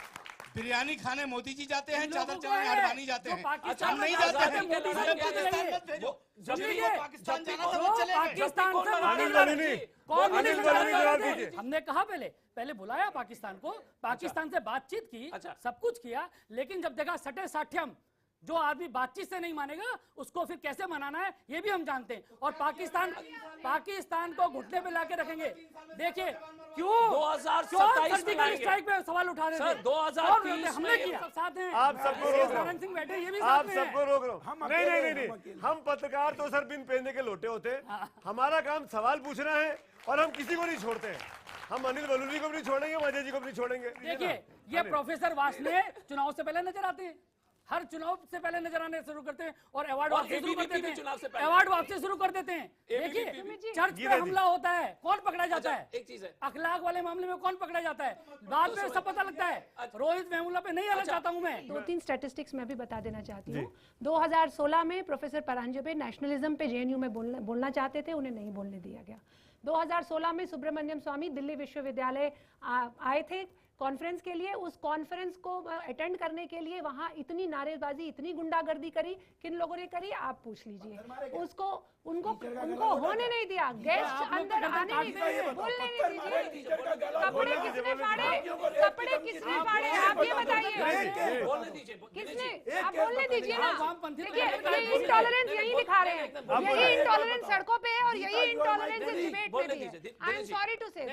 बिरयानी खाने मोदी जी जाते हैं, चादर चढ़ाने आडवाणी जाते हैं, हम नहीं जाते हैं। पाकिस्तान जाना था वो चलेगा। हमने कहा पहले बुलाया पाकिस्तान को, पाकिस्तान से बातचीत की, सब कुछ किया, लेकिन जब देखा सटे साठ्यम, जो आदमी बातचीत से नहीं मानेगा उसको फिर कैसे मनाना है ये भी हम जानते हैं। और पाकिस्तान को घुटने पे लाके रखेंगे। देखिए क्यों 2027 सर्जिकल स्ट्राइक पे सवाल उठा रहे थे? 2030 हमने किया, साथ हैं आप सबको रोक रहा सिंह बैठे, ये भी आप सबको रोक रहा हूँ। नहीं, हम पत्रकार तो सर बिन पहनने के लोटे होते हैं। हमारा काम सवाल पूछना है और हम किसी को नहीं छोड़ते हैं। हम अनिल बलूनी को भी नहीं छोड़ेंगे, अजय जी को भी नहीं छोड़ेंगे। देखिए ये प्रोफेसर वासले चुनाव से पहले नजर आते हैं, हर चुनाव से पहले नजर आने शुरू करते हैं और अवार्ड वापसी शुरू कर देते हैं। अवार्ड वापसी शुरू कर देते हैं। देखिए चर्च पे हमला होता है, कौन पकड़ा जाता है? एक चीज है, अखलाक वाले मामले में कौन पकड़ा जाता है? बाद में सब पता लगता है। रोहित वेमुला पे नहीं आना चाहता हूं मैं। 2-3 स्टैटिस्टिक्स मैं भी बता देना चाहती हूँ। 2016 में प्रोफेसर परांजपे नेशनलिज्म पे JNU में बोलना चाहते थे, उन्हें नहीं बोलने दिया गया। 2016 में सुब्रमण्यम स्वामी दिल्ली विश्वविद्यालय आए थे कॉन्फ्रेंस के लिए। उस कॉन्फ्रेंस को अटेंड करने के लिए वहां इतनी नारेबाजी, इतनी गुंडागर्दी करी, किन लोगों ने करी आप पूछ लीजिए। उनको होने नहीं दिया, गेस्ट अंदर आने नहीं दिए, बोलने नहीं दीजिए। कपड़े किसने फाड़े आप ये बताइए? किसने? आप बोलने दीजिए ना। देखिए ये इंटॉलरेंस यही दिखा रहे हैं, यही इंटॉलरेंस सड़कों पे है और यही इंटॉलरेंस डिबेट में भी है। आई एम सॉरी टू से,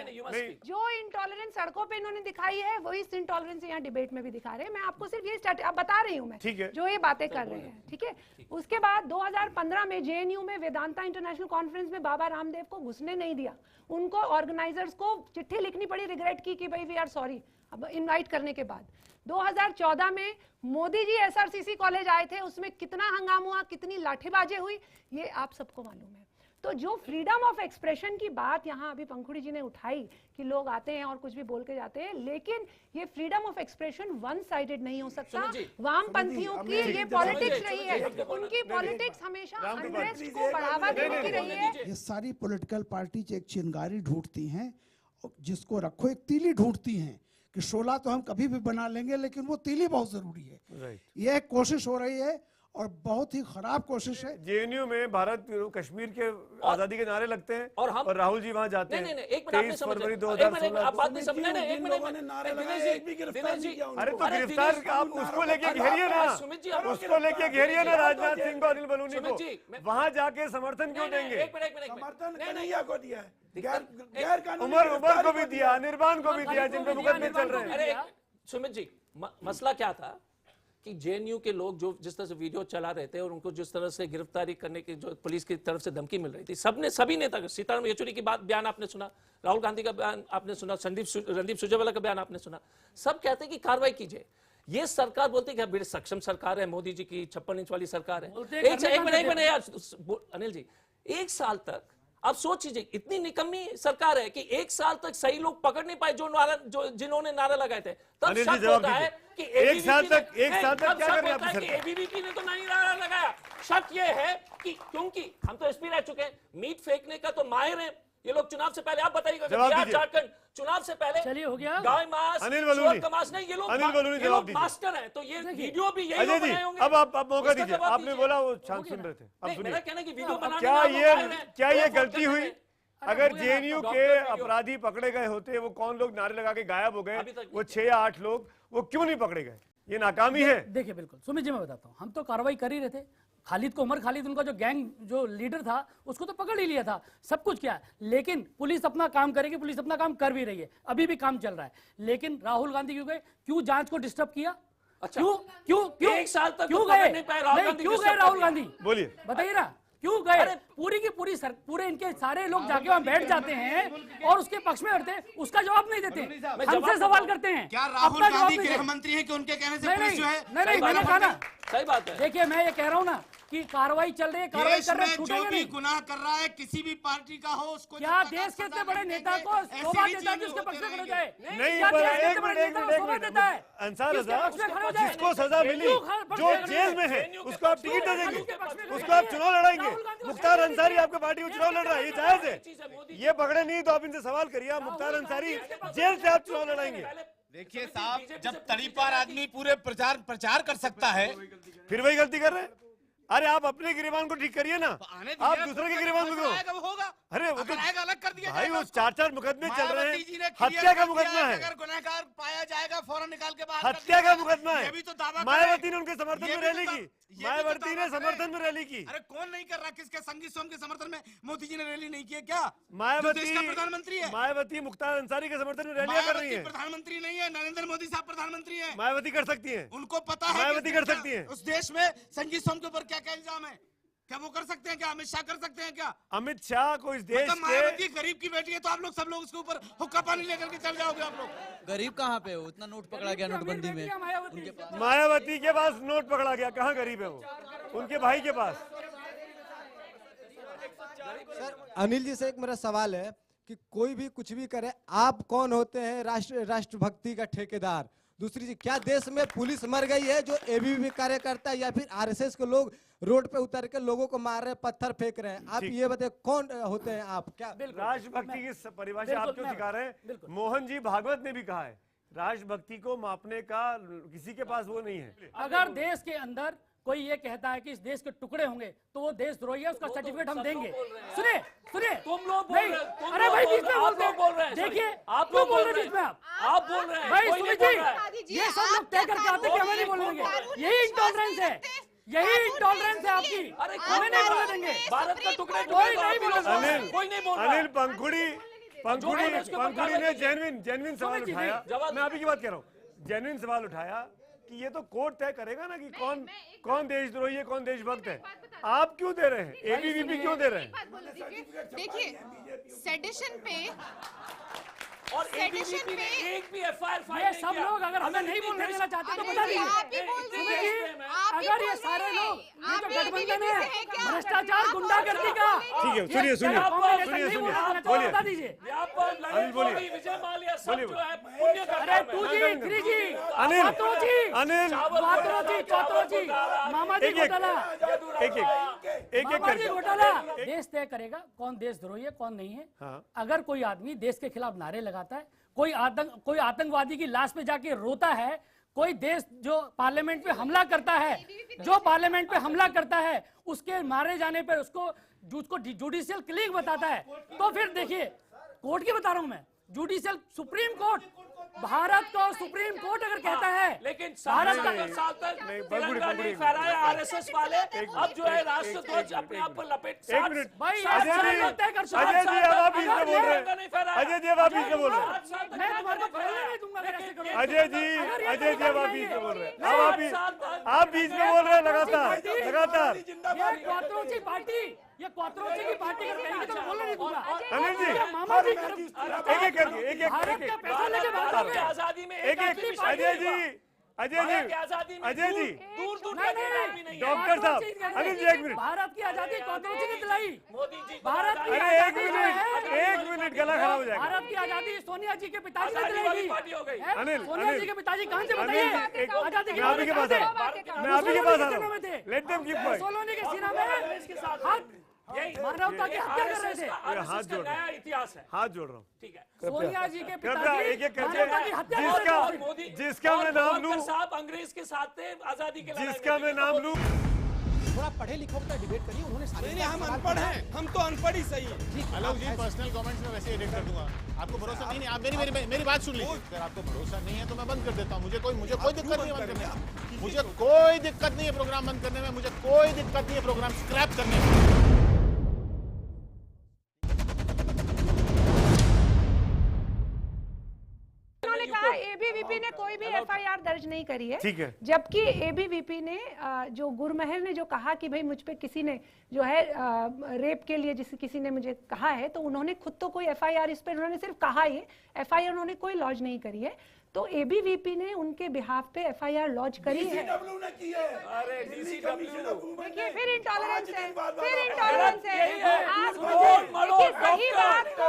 जो इंटॉलरेंस सड़कों पे इन्होंने दिखाई है वही इंटॉलरेंस यहाँ डिबेट में भी दिखा रहे हैं। मैं आपको सिर्फ ये बता रही हूँ मैं जो ये बातें कर रहे हैं, ठीक है। उसके बाद 2015 में JNU में वेदांता इंटरनेशनल कॉन्फ्रेंस में बाबा रामदेव को घुसने नहीं दिया। उनको ऑर्गेनाइजर्स को चिट्ठी लिखनी पड़ी, रिग्रेट की कि भाई वी आर सॉरी, अब इनवाइट करने के बाद। 2014 में मोदी जी SRCC कॉलेज आए थे, उसमें कितना हंगामा हुआ, कितनी लाठीबाजी हुई, ये आप सबको मालूम है। तो जो फ्रीडम ऑफ एक्सप्रेशन की बात यहाँ अभी पंखुड़ी जी ने उठाई कि लोग आते हैं और कुछ भी बोल के जाते हैं, लेकिन ये freedom of expression one sided नहीं हो सकता। वामपंथियों की ये पॉलिटिक्स रही है, उनकी पॉलिटिक्स हमेशा अनरेस्ट को बढ़ावा देने की रही है। ये सारी पॉलिटिकल पार्टीज एक चिंगारी ढूंढती हैं, जिसको रखो एक तीली ढूंढती हैं कि शोला तो हम कभी भी बना लेंगे, लेकिन वो तीली बहुत जरूरी है। ये एक कोशिश हो रही है और बहुत ही खराब कोशिश है। जेएनयू में भारत कश्मीर के आजादी के नारे लगते हैं और राहुल जी वहां जाते हैं। 23 फरवरी 2016। आप बात नहीं समझे ना, एक मिनट अरे तो गिरफ्तार आप उसको लेके घेरिए ना, उसको लेके घेरिए ना राजनाथ सिंह को, अनिल बलूनी को। वहां जाके समर्थन क्यों देंगे? समर्थन कन्हैया को दिया है, उमर को भी दिया, निर्बान को भी दिया, जिन पे मुकदमे चल रहे हैं। अरे सुमित जी, मसला क्या था कि जेएनयू के लोग जो जिस तरह से वीडियो चला रहे थे और उनको जिस तरह से गिरफ्तारी करने की जो पुलिस की तरफ से धमकी मिल रही थी, सभी नेता, सीताराम येचुरी की बात बयान आपने सुना, राहुल गांधी का बयान आपने सुना, रणदीप सुरजेवाला का बयान आपने सुना, सब कहते हैं कि कार्रवाई कीजिए। ये सरकार बोलती है कि बड़ी सक्षम सरकार है, मोदी जी की 56 इंच वाली सरकार है। एक मिनट यार अनिल जी, एक साल तक आप सोच लीजिए, इतनी निकम्मी सरकार है कि एक साल तक सही लोग पकड़ नहीं पाए जो जिन्होंने नारा लगाए थे। तब शक होता है कि एक साल तक क्या कर रही है आपकी सरकार? एबीवीपी ने तो नहीं नारा लगाया। शक ये है कि क्योंकि हम तो एसपी रह चुके हैं, मीट फेंकने का तो माहिर है ये लोग। चुनाव से पहले आप बताइएगा, बिहार झारखंड चुनाव से पहले चलिए हो गया गाय मास, सुअर का मास नहीं, ये लोग मास्टर हैं। तो ये वीडियो भी यही लोग बनाए होंगे। अब आप मौका दीजिए, आपने बोला वो शांत सुन रहे थे, अब सुनिए। मेरा कहना है कि वीडियो बनाने क्या ये गलती हुई? अगर जेएनयू के अपराधी पकड़े गए होते, वो कौन लोग नारे लगा के गायब हो गए, वो 6 या 8 लोग, वो क्यों नहीं पकड़े गए? ये नाकामी है। देखिए बिल्कुल सुमित जी, मैं बताता हूँ, हम तो कार्रवाई कर ही रहे थे। उमर खालिद उनका जो गैंग जो लीडर था उसको तो पकड़ ही लिया था, सब कुछ किया, लेकिन पुलिस अपना काम करेगी, पुलिस अपना काम कर भी रही है, अभी भी काम चल रहा है। लेकिन राहुल गांधी क्यों गए? क्यों जांच को डिस्टर्ब किया? अच्छा, क्यों एक साल तक क्यों गए? क्यों गए राहुल गांधी? बोलिए, बताइए ना, क्यों गए? पूरी की पूरी पूरे इनके सारे लोग जाके वहां बैठ जाते हैं और उसके पक्ष में करते हैं, उसका जवाब नहीं देते, हमसे सवाल करते हैं। क्या राहुल गांधी गृह मंत्री है कि उनके कहने से पुलिस जो है? नहीं, मैंने कहा ना, सही बात है। देखिए मैं ये कह रहा हूँ ना कि कार्रवाई चल रही है, कार्रवाई कर रहे हैं, जो भी गुनाह कर रहा है किसी भी पार्टी का हो, उसको क्या देश के इतने बड़े नेता को शोभा देता है कि उसके पक्ष में खड़े हो जाए? नहीं, एक मिनट अंसार जिसको सजा मिली, जो जेल में है, उसको आप टिकट दे देंगे, उसको आप चुनाव लड़ाएंगे? मुख्तार अंसारी आपके पार्टी को चुनाव लड़ रहा है, ये जायज है? ये पकड़े नहीं तो आप इनसे सवाल करिए, आप मुख्तार अंसारी जेल से आप चुनाव लड़ाएंगे? देखिए साहब, जब तड़ीपार आदमी पूरे प्रचार कर सकता है, फिर वही गलती कर रहे हैं। अरे आप अपने गिरबान को ठीक करिए ना, आप दूसरे के गिरबान को क्यों? होगा। अरे वो तो अलग कर दिया भाई, वो 4 मुकदमे चल रहे हैं, मायावती हत्या का मुकदमा है, अगर गुनहगार पाया जाएगा फौरन निकाल के बाहर हत्या का मुकदमा ये भी है। तो दावा मायावती ने उनके समर्थन में रैली की, ये भी तो मायावती ने दावा समर्थन में रैली की। अरे कौन नहीं कर रहा? किसके संगी सोम के समर्थन में मोदी जी ने रैली नहीं की क्या? मायावती देश का प्रधानमंत्री है। मायावती मुख्तार अंसारी के समर्थन में रैलियां कर रही है। प्रधानमंत्री नहीं है, नरेंद्र मोदी साहब प्रधानमंत्री है। मायावती कर सकती है, उनको पता है मायावती कर सकती है। उस देश में संगी सोम के ऊपर क्या क्या इल्जाम है? क्या वो कर सकते हैं? क्या अमित शाह कर सकते हैं? क्या अमित शाह को इस देश मायावती गरीब की बेटी है तो आप लोग सब लोग उसके ऊपर हुक्का पानी लेकर के चल जाओगे? आप लोग गरीब कहाँ पे हो? इतना नोट पकड़ा गया नोटबंदी में। मायावती के पास नोट पकड़ा गया, कहाँ गरीब है वो? उनके भाई के पास। सर अनिल जी से एक मेरा सवाल है कि कोई भी कुछ भी करे, आप कौन होते हैं राष्ट्रभक्ति का ठेकेदार? दूसरी चीज, क्या देश में पुलिस मर गई है जो एबीवीपी कार्यकर्ता या फिर आरएसएस के लोग रोड पे उतर के लोगों को मार रहे हैं, पत्थर फेंक रहे हैं? आप ये बताइए, कौन होते हैं आप? क्या राष्ट्रभक्ति की परिभाषा आप क्यों सिखा रहे हैं? मोहन जी भागवत ने भी कहा है, राष्ट्रभक्ति को मापने का किसी के पास वो नहीं है। अगर देश के अंदर कोई ये कहता है कि इस देश के टुकड़े होंगे तो वो देशद्रोही है, उसका सर्टिफिकेट हम देंगे। सुनिए तुम लोग बोल रहे हैं, अरे भाई बीच में बोलते हैं, देखिए आप लोग बोल रहे हैं बीच में, आप बोल रहे हैं भाई सुमित जी, ये सब लोग तय करके आते हैं कि हमें नहीं बोलने देंगे। यही इंटॉलरेंस है, यही इंटॉलरेंस है आपकी। हमें नहीं बोलने देंगे, भारत का टुकड़े कोई नहीं बोलेगा, कोई नहीं बोल रहा। अनिल पंखुड़ी ने जेन्युइन सवाल उठाया, मैं अभी की बात कह रहा हूँ, जेन्युइन सवाल उठाया कि ये तो कोर्ट तय करेगा ना कि कौन देशद्रोही है, कौन देशभक्त है। आप क्यों दे रहे हैं? एबीवीपी क्यों दे रहे हैं? देखिए सेडिशन पे और एबीवीपी ने एक भी एफआईआर फाइल ये नहीं सब किया। लोग अगर हमें नहीं बोलने देना चाहते तो बता दीजिए। अगर ये सारे लोग ये जो गठबंधन है भ्रष्टाचार गुंडागर्दी का, ठीक है, सुनिए सुनिए बोलिए बता दीजिए। अनिल बोलिए विजय माल्या सब जो है पुण्य अरे करता है। 2G 3G अनिल, जी अनिल, मातरो जी चौथो जी मामा जी घोटाला एक मामा जी घोटाला देश तय करेगा कौन देशद्रोही है कौन नहीं है। हाँ। अगर कोई आदमी देश के खिलाफ नारे लगाता है, कोई आतंकवादी की लाश पे जाके रोता है, कोई देश जो पार्लियामेंट पे हमला करता है, जो पार्लियामेंट पे हमला करता है उसके मारे जाने पर उसको जुडिशियल किलिंग बताता है, तो फिर देखिए कोर्ट की बता रहा हूं मैं, जुडिशियल सुप्रीम कोर्ट, भारत का सुप्रीम कोर्ट अगर कहता है लेकिन भारत का साल तक तिरंगा नहीं फहराया आरएसएस वाले, अब जो है राष्ट्रध्वज अपने आप पर लपेट। एक मिनट भाई अजय जी, अब आप बीच में बोल रहे हैं। अजय जी अब आप बीच में बोल रहे हैं। मैं तुम्हारे को पहले नहीं दूंगा अगर ऐसे करोगे। अजय जी अब आप बीच में बोल रहे हैं। अब आप बीच में बोल रहे हैं लगातार। ये क्वात्रोची पार्टी, ये क्वात्रोची की पार्टी अगर कहेंगे तो मैं बोलने नहीं दूंगा। अनिल जी मामा जी एक एक करके भारत का पैसा लेके बात भारत की करोगे। आजादी में एक अजय जी दूर दूर नहीं, नहीं, नहीं। डॉक्टर साहब अनिल जी एक मिनट भारत की आजादी क्वात्रोची ने दिलाई। मोदी जी भारत की अरे आजादी जो है, एक मिनट गला खराब हो जाएगा। भारत की आजादी सोनिया जी के पिताजी ने आजादी वाली दिलाई। पार्टी हो गई। अनिल, सोनिया अनिल। जी के पिताजी कहां से अनिल बताइए? जी, आजादी के मैं आप ही के पास आ रहा हूं। मैं आप ही के पास आ रहा हूं। Let them keep quiet. सोलोनी के सीना में हाथ मानवता की हत्या कर रहे थे। हाथ जोड़ रहा नया इतिहास है। हाथ जोड़ रहा हूँ। ठीक है। सोनिया जी के कृपया पिताजी एक एक मानवता की करके हत्या कर रहे थे। मोदी जिसका मैं नाम लूं, साहब अंग्रेज के साथ थे आजादी के लड़ाई जिसका में। मैं नाम लूं, थोड़ा पढ़े लिखों का डिबेट करिए। उन्होंने हम अनपढ़ हैं, हम तो अनपढ़ ही सही है। हेलो जी, पर्सनल कमेंट्स में वैसे एडिट कर दूंगा। आपको भरोसा नहीं है, आप मेरी बात सुन लीजिए। अगर आपको भरोसा नहीं है तो मैं बंद कर देता हूँ। मुझे कोई दिक्कत नहीं है बंद करने में। मुझे कोई दिक्कत नहीं है प्रोग्राम बंद करने में। मुझे कोई दिक्कत नहीं है प्रोग्राम स्क्रैप करने में। उन्होंने कहा एबीवीपी ने कोई भी एफआईआर दर्ज नहीं करी है। ठीक है। जबकि एबीवीपी ने जो गुरमहल ने जो कहा कि भाई मुझ पे किसी ने जो है रेप के लिए किसी ने मुझे कहा है, तो उन्होंने खुद तो कोई एफआईआर इस पे उन्होंने सिर्फ कहा, ये एफआईआर उन्होंने कोई लॉन्च नहीं करी है। तो एबीवीपी ने उनके बिहाफ पे एफआईआर लॉन्च करी है। अरे देखिए फिर इंटॉलरेंस है, फिर इंटॉलरेंस है। आप देखिए सही बात को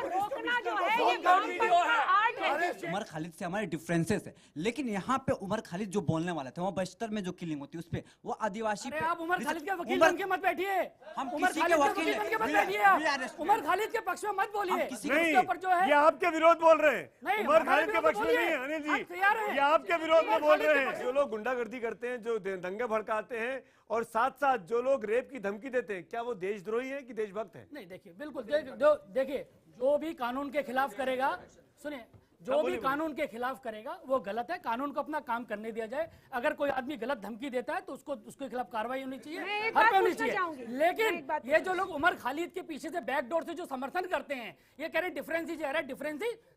रोकना जो है ये वामपंथ का आर्ट है। उमर खालिद से हमारे डिफरेंसेस है, लेकिन यहाँ पे उमर खालिद जो बोलने वाला था, वो बस्तर में जो किलिंग होती है उस पे वो आदिवासी अरे आप उमर खालिद के वकील उमर- बन के मत बैठिए। हम उमर किसी खालिद के के वकील वकील बन के मत हैं। बैठिए। We are a Umar Khalid के पक्ष में मत बोलिए। किसी नहीं, उसके ऊपर जो है ये आपके विरोध बोल रहे हैं। नहीं, उमर खालिद के हमारे पक्ष में विरोध नहीं है बोलिए। अनिल आप जी, तैयार हैं? ये आपके विरोध में उमर बोल खालिद रहे के हैं। पक्ष जो लोग गुंडागर्दी करते हैं, जो दंगे भड़काते हैं, और साथ साथ जो लोग रेप की धमकी देते हैं, क्या वो देशद्रोही है कि देशभक्त है? नहीं, देखिए बिल्कुल देखिए जो भी कानून के खिलाफ करेगा, सुनिए, जो भी कानून के खिलाफ करेगा वो गलत है। कानून को अपना काम करने दिया जाए। अगर कोई आदमी गलत धमकी देता है तो उसके खिलाफ कार्रवाई होनी चाहिए, मैं एक हर बात पे होनी पूछना चाहिए। चाहूंगी। लेकिन ये जो लोग उमर खालिद के पीछे से बैकडोर से जो समर्थन करते हैं, ये कह रहे हैं डिफरेंस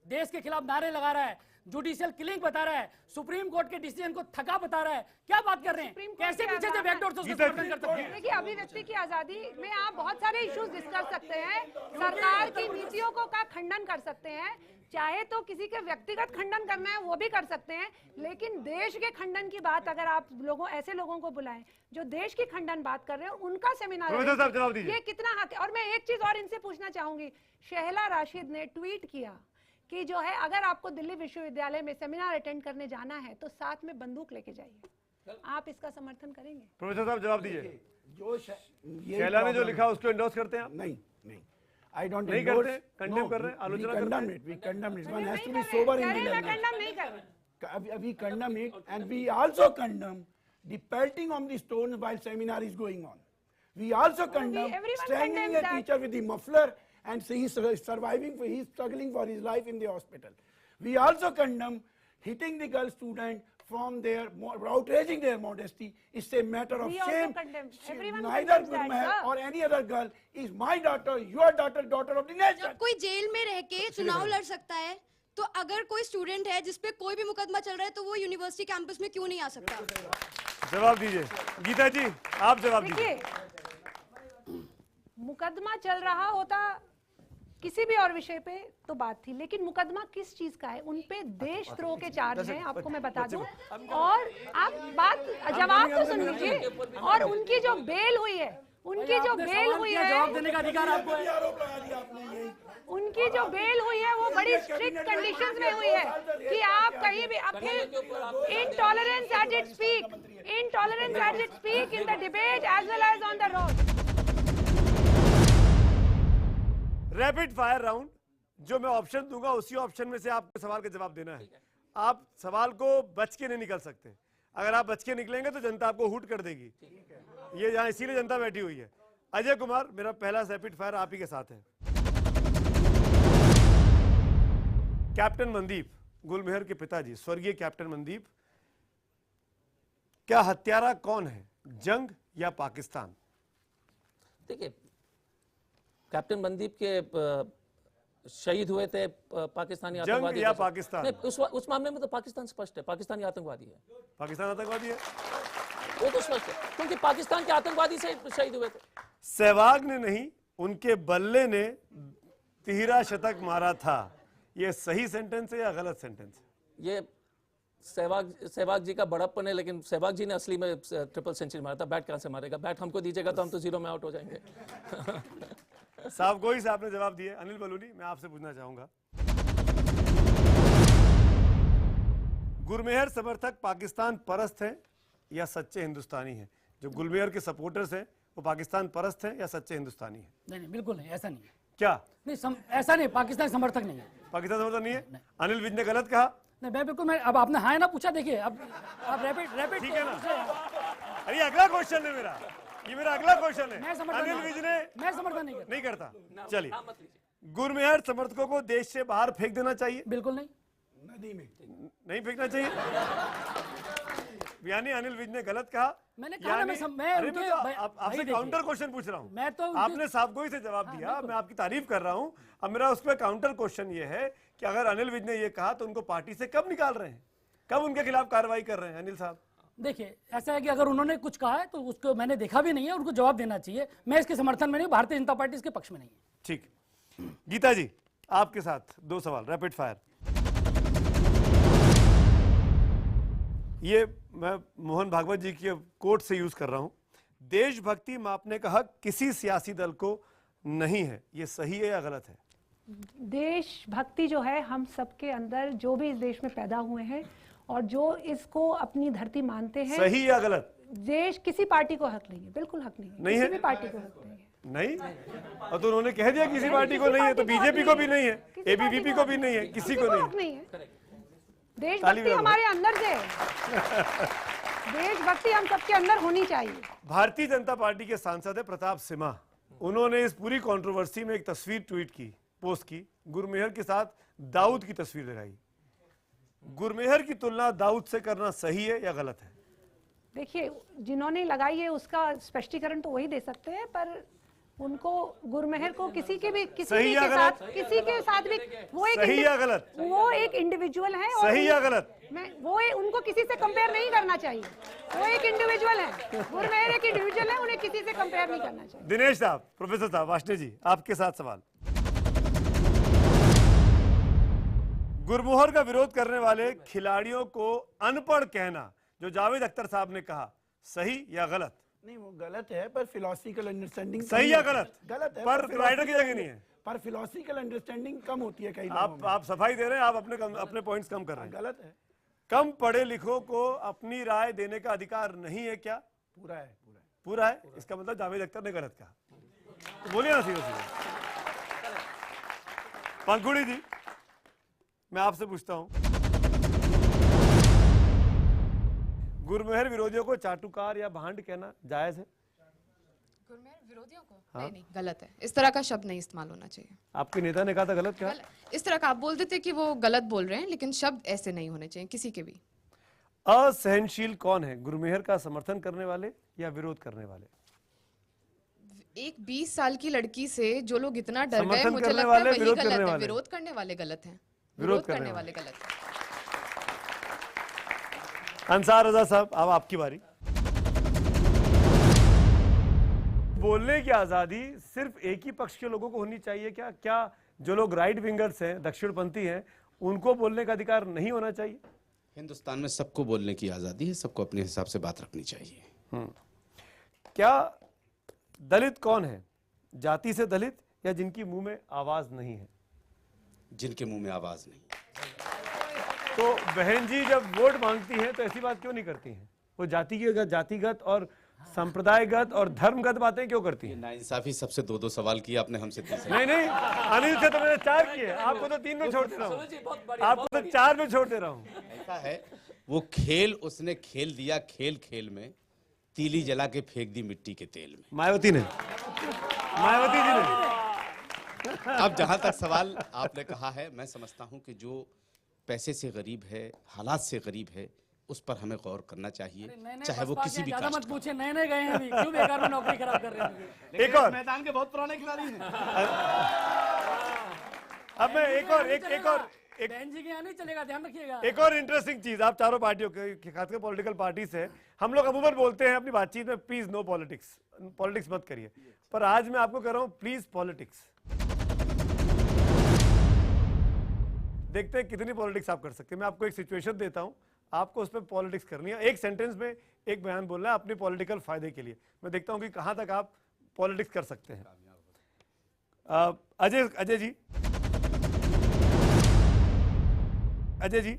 देश के खिलाफ नारे लगा रहा है, जुडिशियल किलिंग बता रहा है, सुप्रीम कोर्ट के डिसीजन को थका बता रहा है। क्या बात कर रहे हैं? कैसे पीछे से बैकडोर से उसको समर्थन कर सकते हैं? देखिए अभिव्यक्ति की आजादी में आप बहुत सारे इश्यूज डिस्कस सकते हैं, सरकार की नीतियों को का खंडन कर सकते हैं, चाहे तो किसी के व्यक्तिगत खंडन करना है वो भी कर सकते हैं, लेकिन देश के खंडन की बात अगर आप ऐसे लोगों को बुलाएं जो देश की खंडन बात कर रहे हैं, उनका सेमिनार साहब जवाब दीजिए। ये कितना हक है। और मैं एक चीज और इनसे पूछना चाहूंगी, शहला राशिद ने ट्वीट किया कि जो है अगर आपको दिल्ली विश्वविद्यालय में सेमिनार अटेंड करने जाना है तो साथ में बंदूक लेके जाइए। आप इसका समर्थन करेंगे? प्रोफेसर साहब जवाब दीजिए। जो शैला ने जो लिखा उसको एंडोर्स करते हैं आप? नहीं, I don't नहीं endorse. करते, condemn कर रहे हैं, आलोचना करते हैं? We condemn it. One has to be sober in the मैं language. कंडम नहीं कर रही। We condemn it, and we also condemn the pelting of the stones while seminar is going on. We also condemn everyone strangling condemns a that. teacher with the muffler and say he's surviving, he's struggling for his life in the hospital. We also condemn hitting the girl student from their outraging their modesty. It's a matter of We also shame. condemn. Everyone Neither condemns that, Gurmeher sir. or any other girl is my daughter, your daughter, daughter of the nation. जब कोई jail में रह के चुनाव लड़ सकता है, तो अगर कोई स्टूडेंट है जिसपे कोई भी मुकदमा चल रहा है तो वो यूनिवर्सिटी कैंपस में क्यों नहीं आ सकता? जवाब दीजिए गीता जी, आप जवाब दीजिए। देखिए मुकदमा चल रहा होता किसी भी और विषय पे तो बात थी, लेकिन मुकदमा किस चीज का है? उन पे देशद्रोह के चार्ज हैं, आपको मैं बता दूं। और आप बात जवाब तो सुन लीजिए। और उनकी जो बेल हुई है, उनकी जो बेल हुई है, जवाब देने का अधिकार आपको है। उनकी जो बेल हुई है वो बड़ी स्ट्रिक्ट कंडीशंस में हुई है कि आप कहीं भी intolerance at its peak in the debate as well as on the road. Rapid fire round, जो मैं ऑप्शन दूंगा उसी ऑप्शन में से आपको सवाल का जवाब देना है। आप सवाल को बच के नहीं निकल सकते। अगर आप बच के निकलेंगे तो जनता आपको हूट कर देगी। ये यहाँ इसीलिए जनता बैठी हुई है। अजय कुमार, मेरा पहला रैपिड फायर आप ही के साथ है। कैप्टन मनदीप, गुलमेहर के पिताजी स्वर्गीय कैप्टन मनदीप, क्या हत्यारा कौन है, जंग या पाकिस्तान? देखिए, कैप्टन मनदीप के शहीद हुए थे पाकिस्तानी आतंकवादी। जंग या पाकिस्तान? नहीं, उस मामले में तो पाकिस्तान स्पष्ट है, पाकिस्तानी आतंकवादी है। पाकिस्तान आतंकवादी है, वो तो स्पष्ट है, क्योंकि पाकिस्तान के आतंकवादी से शहीद हुए थे। सहवाग ने नहीं, उनके बल्ले ने तिहरा शतक मारा था। ये सही सेंटेंस है या गलत सेंटेंस है? ये सहवाग जी का बड़प्पन है, लेकिन सहवाग जी ने असली में ट्रिपल सेंचुरी मारा था। बैट कहां से मारेगा? बैट हमको दीजिएगा तो हम तो 0 में आउट हो जाएंगे। साहब गोई से आपने जवाब दिए। अनिल बलूनी, मैं आपसे पूछना चाहूंगा, गुरमेहर समर्थक पाकिस्तान परस्त हैं या सच्चे हिंदुस्तानी हैं? जो गुलमेहर के सपोर्टर्स हैं वो पाकिस्तान परस्त हैं या सच्चे हिंदुस्तानी हैं? नहीं, बिल्कुल नहीं, ऐसा नहीं है। क्या नहीं, ऐसा नहीं, पाकिस्तान समर्थक नहीं है। पाकिस्तान समर्थक नहीं है? अनिल विज ने गलत कहा? नहीं, मैं बिल्कुल, मैं अब आपने हाँ ना पूछा, देखिए अब आप रैपिड ठीक है ना? अरे अगला क्वेश्चन है मेरा, ये मेरा अगला क्वेश्चन है। अनिल विज ने मैं समर्थन नहीं करता। चलिए, गुरमेहर समर्थकों को देश से बाहर फेंक देना चाहिए? बिल्कुल नहीं, नदी में नहीं फेंकना चाहिए। यानी अनिल विज ने गलत कहा। मैंने कहा ना, आपसे काउंटर क्वेश्चन पूछ रहा हूं। मैं तो आपने साफगोई से जवाब दिया, मैं आपकी तारीफ कर रहा हूं। अब मेरा उस पर काउंटर क्वेश्चन ये है कि अगर अनिल विज ने ये कहा तो उनको पार्टी से कब निकाल रहे हैं, कब उनके खिलाफ कार्रवाई कर रहे हैं? अनिल साहब, देखिए, ऐसा है कि अगर उन्होंने कुछ कहा है तो उसको मैंने देखा भी नहीं है, उनको जवाब देना चाहिए। मैं इसके समर्थन में नहीं, भारतीय जनता पार्टी इसके पक्ष में नहीं है। ठीक। गीता जी, आपके साथ 2 सवाल रैपिड फायर। ये मैं मोहन भागवत जी की कोट से यूज कर रहा हूं। देशभक्ति मापने का हक किसी सियासी दल को नहीं है, ये सही है या गलत है? देशभक्ति जो है हम सबके अंदर, जो भी इस देश में पैदा हुए हैं और जो इसको अपनी धरती मानते हैं। सही या गलत? देश किसी पार्टी को हक नहीं है, बिल्कुल हक नहीं है, नहीं किसी है? भी पार्टी को हक नहीं है। नहीं, और तो उन्होंने कह दिया किसी पार्टी को नहीं है, तो बीजेपी को भी नहीं है, एबीवीपी को भी नहीं है, किसी को नहीं है। देशभक्ति हमारे अंदर से है। देशभक्ति हम सबके अंदर होनी चाहिए। भारतीय जनता पार्टी के सांसद है प्रताप सिम्हा, उन्होंने इस पूरी कंट्रोवर्सी में एक तस्वीर ट्वीट की, पोस्ट की, गुरमेहर के साथ दाऊद की तस्वीर लगाई। गुरमेहर की तुलना दाऊद से करना सही है या गलत है? देखिए, जिन्होंने लगाई है उसका स्पष्टीकरण तो वही दे सकते हैं, पर उनको गुरमेहर को किसी के भी किसी के साथ भी वो एक सही या गलत? वो एक इंडिविजुअल है। सही या गलत? वो उनको किसी से कंपेयर नहीं करना चाहिए। वो एक इंडिविजुअल है, गुरमेहर एक इंडिविजुअल है, उन्हें किसी से कंपेयर नहीं करना चाहिए। दिनेश साहब, प्रोफेसर साहब, वाष्णे जी, आपके साथ सवाल। गुरमोहर का विरोध करने वाले खिलाड़ियों को अनपढ़ कहना, जो जावेद अख्तर साहब ने कहा, सही या गलत? नहीं, वो गलत है, पर फिलोसफिकल अंडरस्टैंडिंग सही या गलत? गलत है, पर राइटर की जगह नहीं है। पर फिलोसफिकल अंडरस्टैंडिंग कम होती है कई आप सफाई दे रहे हैं, आप अपने पॉइंट्स कम कर रहे हैं। गलत है। कम पढ़े लिखों को अपनी राय देने का अधिकार नहीं है क्या? पूरा है, पूरा है। इसका मतलब जावेद अख्तर ने गलत कहा, तो बोलिए ना सीधे सीधे। पंखुड़ी जी, मैं आपसे पूछता हूं, गुरमेहर विरोधियों को चाटुकार या भांड कहना जायज है? गुरमेहर विरोधियों को? हाँ? नहीं, गलत है। इस तरह का शब्द नहीं इस्तेमाल होना चाहिए। आपके नेता ने कहा था गलत कहा? इस तरह का आप बोल देते कि वो गलत बोल रहे हैं, लेकिन शब्द ऐसे नहीं होने चाहिए किसी के भी। असहनशील कौन है, गुरमेहर का समर्थन करने वाले या विरोध करने वाले? एक 20 साल की लड़की से जो लोग इतना डर गए, मुझे लगता है वही गलत है। विरोध करने वाले गलत हैं, विरोध करने वाले गलत हैं। अंसार रजा साहब, अब आपकी बारी। बोलने की आजादी सिर्फ एक ही पक्ष के लोगों को होनी चाहिए क्या? क्या जो लोग राइट विंगर्स हैं, दक्षिणपंथी हैं, उनको बोलने का अधिकार नहीं होना चाहिए? हिंदुस्तान में सबको बोलने की आज़ादी है, सबको अपने हिसाब से बात रखनी चाहिए। क्या दलित कौन है? जाति से दलित या जिनकी मुंह में आवाज नहीं है? जिनके मुंह में आवाज नहीं। तो बहन जी जब वोट मांगती हैं तो ऐसी बात क्यों नहीं करती हैं? वो जातिगत और संप्रदायगत और धर्मगत बातें क्यों करती हैं? नाइंसाफी सबसे दो सवाल किए आपने, हमसे नहीं, अनिल से तो मैंने 4 किए, आपको तो 3 में छोड़ दे रहा हूँ, आपको तो 4 में छोड़ दे रहा हूँ। ऐसा है, वो खेल उसने खेल दिया, खेल में तीली जला के फेंक दी मिट्टी के तेल में। मायावती जी ने। अब जहां तक सवाल आपने कहा है, मैं समझता हूं कि जो पैसे से गरीब है, हालात से गरीब है, उस पर हमें गौर करना चाहिए, चाहे वो किसी भी कास्ट मत पूछे, नए गए हैं अभी, क्यों बेकार में नौकरी खराब कर रहे हैं? एक और मैदान के बहुत पुराने खिलाड़ी हैं। अब मैं एक और बहन जी के यहाँ नहीं चलेगा, ध्यान रखिएगा। एक और इंटरेस्टिंग चीज, आप चारों पार्टियों के, खासकर पॉलिटिकल पार्टी से, हम लोग अमूमन बोलते हैं अपनी बातचीत में, प्लीज नो पॉलिटिक्स मत करिए, पर आज मैं आपको कह रहा हूं प्लीज पॉलिटिक्स। देखते हैं कितनी पॉलिटिक्स आप कर सकते हैं। मैं आपको एक सिचुएशन देता हूं, आपको उस पर पॉलिटिक्स करनी है, एक सेंटेंस में एक बयान बोलना है अपने पॉलिटिकल फायदे के लिए। मैं देखता हूं कि कहां तक आप पॉलिटिक्स कर सकते हैं। अजय जी,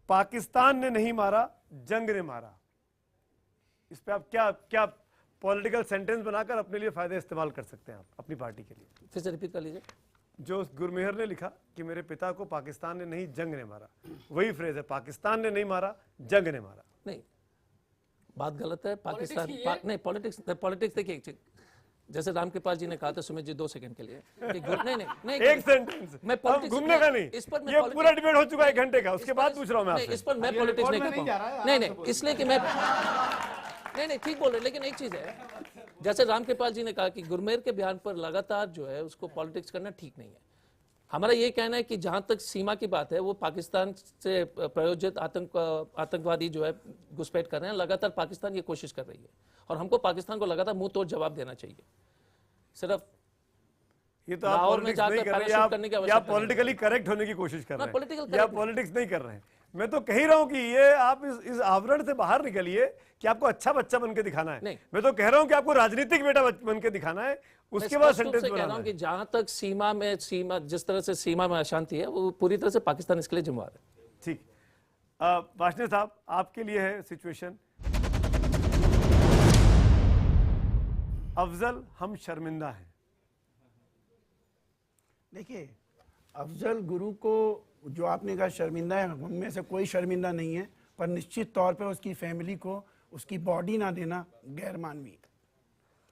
पाकिस्तान ने नहीं मारा, जंग ने मारा, इस पे आप क्या पॉलिटिकल सेंटेंस बनाकर अपने लिए फायदे इस्तेमाल कर सकते हैं आप अपनी पार्टी के लिए? फिर से रिपीट कर लीजिए। जो गुरमेहर ने लिखा कि मेरे पिता को पाकिस्तान ने नहीं, जंग ने मारा, वही फ्रेज है, पाकिस्तान ने नहीं मारा, जंग ने मारा। नहीं, बात गलत है। पाकिस्तान नहीं, पॉलिटिक्स देखिए, जैसे रामकृपाल जी ने कहा था सुमित जी 2 सेकंड के लिए नहीं एक सेंटेंस, मैं पॉलिटिक्स घूमने का नहीं, इस पर ये पूरा डिबेट हो चुका है 1 घंटे का, उसके बाद पूछ रहा हूं मैं आपसे। इस पर मैं पॉलिटिक्स नहीं कर पाऊंगा, नहीं, इसलिए कि मैं नहीं ठीक बोल रहे, लेकिन एक चीज है, जैसे रामकृपाल जी ने कहा कि गुरमेहर के बयान पर लगातार जो है उसको पॉलिटिक्स करना ठीक नहीं है। हमारा ये कहना है कि जहां तक सीमा की बात है, वो पाकिस्तान से प्रायोजित आतंकवादी जो है घुसपैठ कर रहे हैं, लगातार पाकिस्तान ये कोशिश कर रही है, और हमको पाकिस्तान को लगातार मुंह तोड़ जवाब देना चाहिए। सिर्फ ये तो आप पॉलिटिक्स नहीं कर रहे हैं, आप पॉलिटिकली करेक्ट होने की कोशिश कर रहे हैं, या पॉलिटिक्स नहीं कर रहे हैं। मैं तो कह रहा हूं कि ये आप इस आवरण से बाहर निकलिए कि आपको अच्छा बच्चा बन के दिखाना है। मैं तो कह रहा हूं कि आपको राजनीतिक बेटा बन के दिखाना है, उसके बाद सेंटेंस बनाना है। कि जहां तक सीमा जिस तरह से सीमा में अशांति है, वो पूरी तरह से पाकिस्तान इसके लिए जिम्मेदार है। ठीक, वाशने साहब आपके लिए है सिचुएशन, अफजल हम शर्मिंदा हैं। देखिए, अफजल गुरु को जो आपने कहा शर्मिंदा है, उनमें से कोई शर्मिंदा नहीं है, पर निश्चित तौर पे उसकी फैमिली को उसकी बॉडी ना देना गैर मानवीय,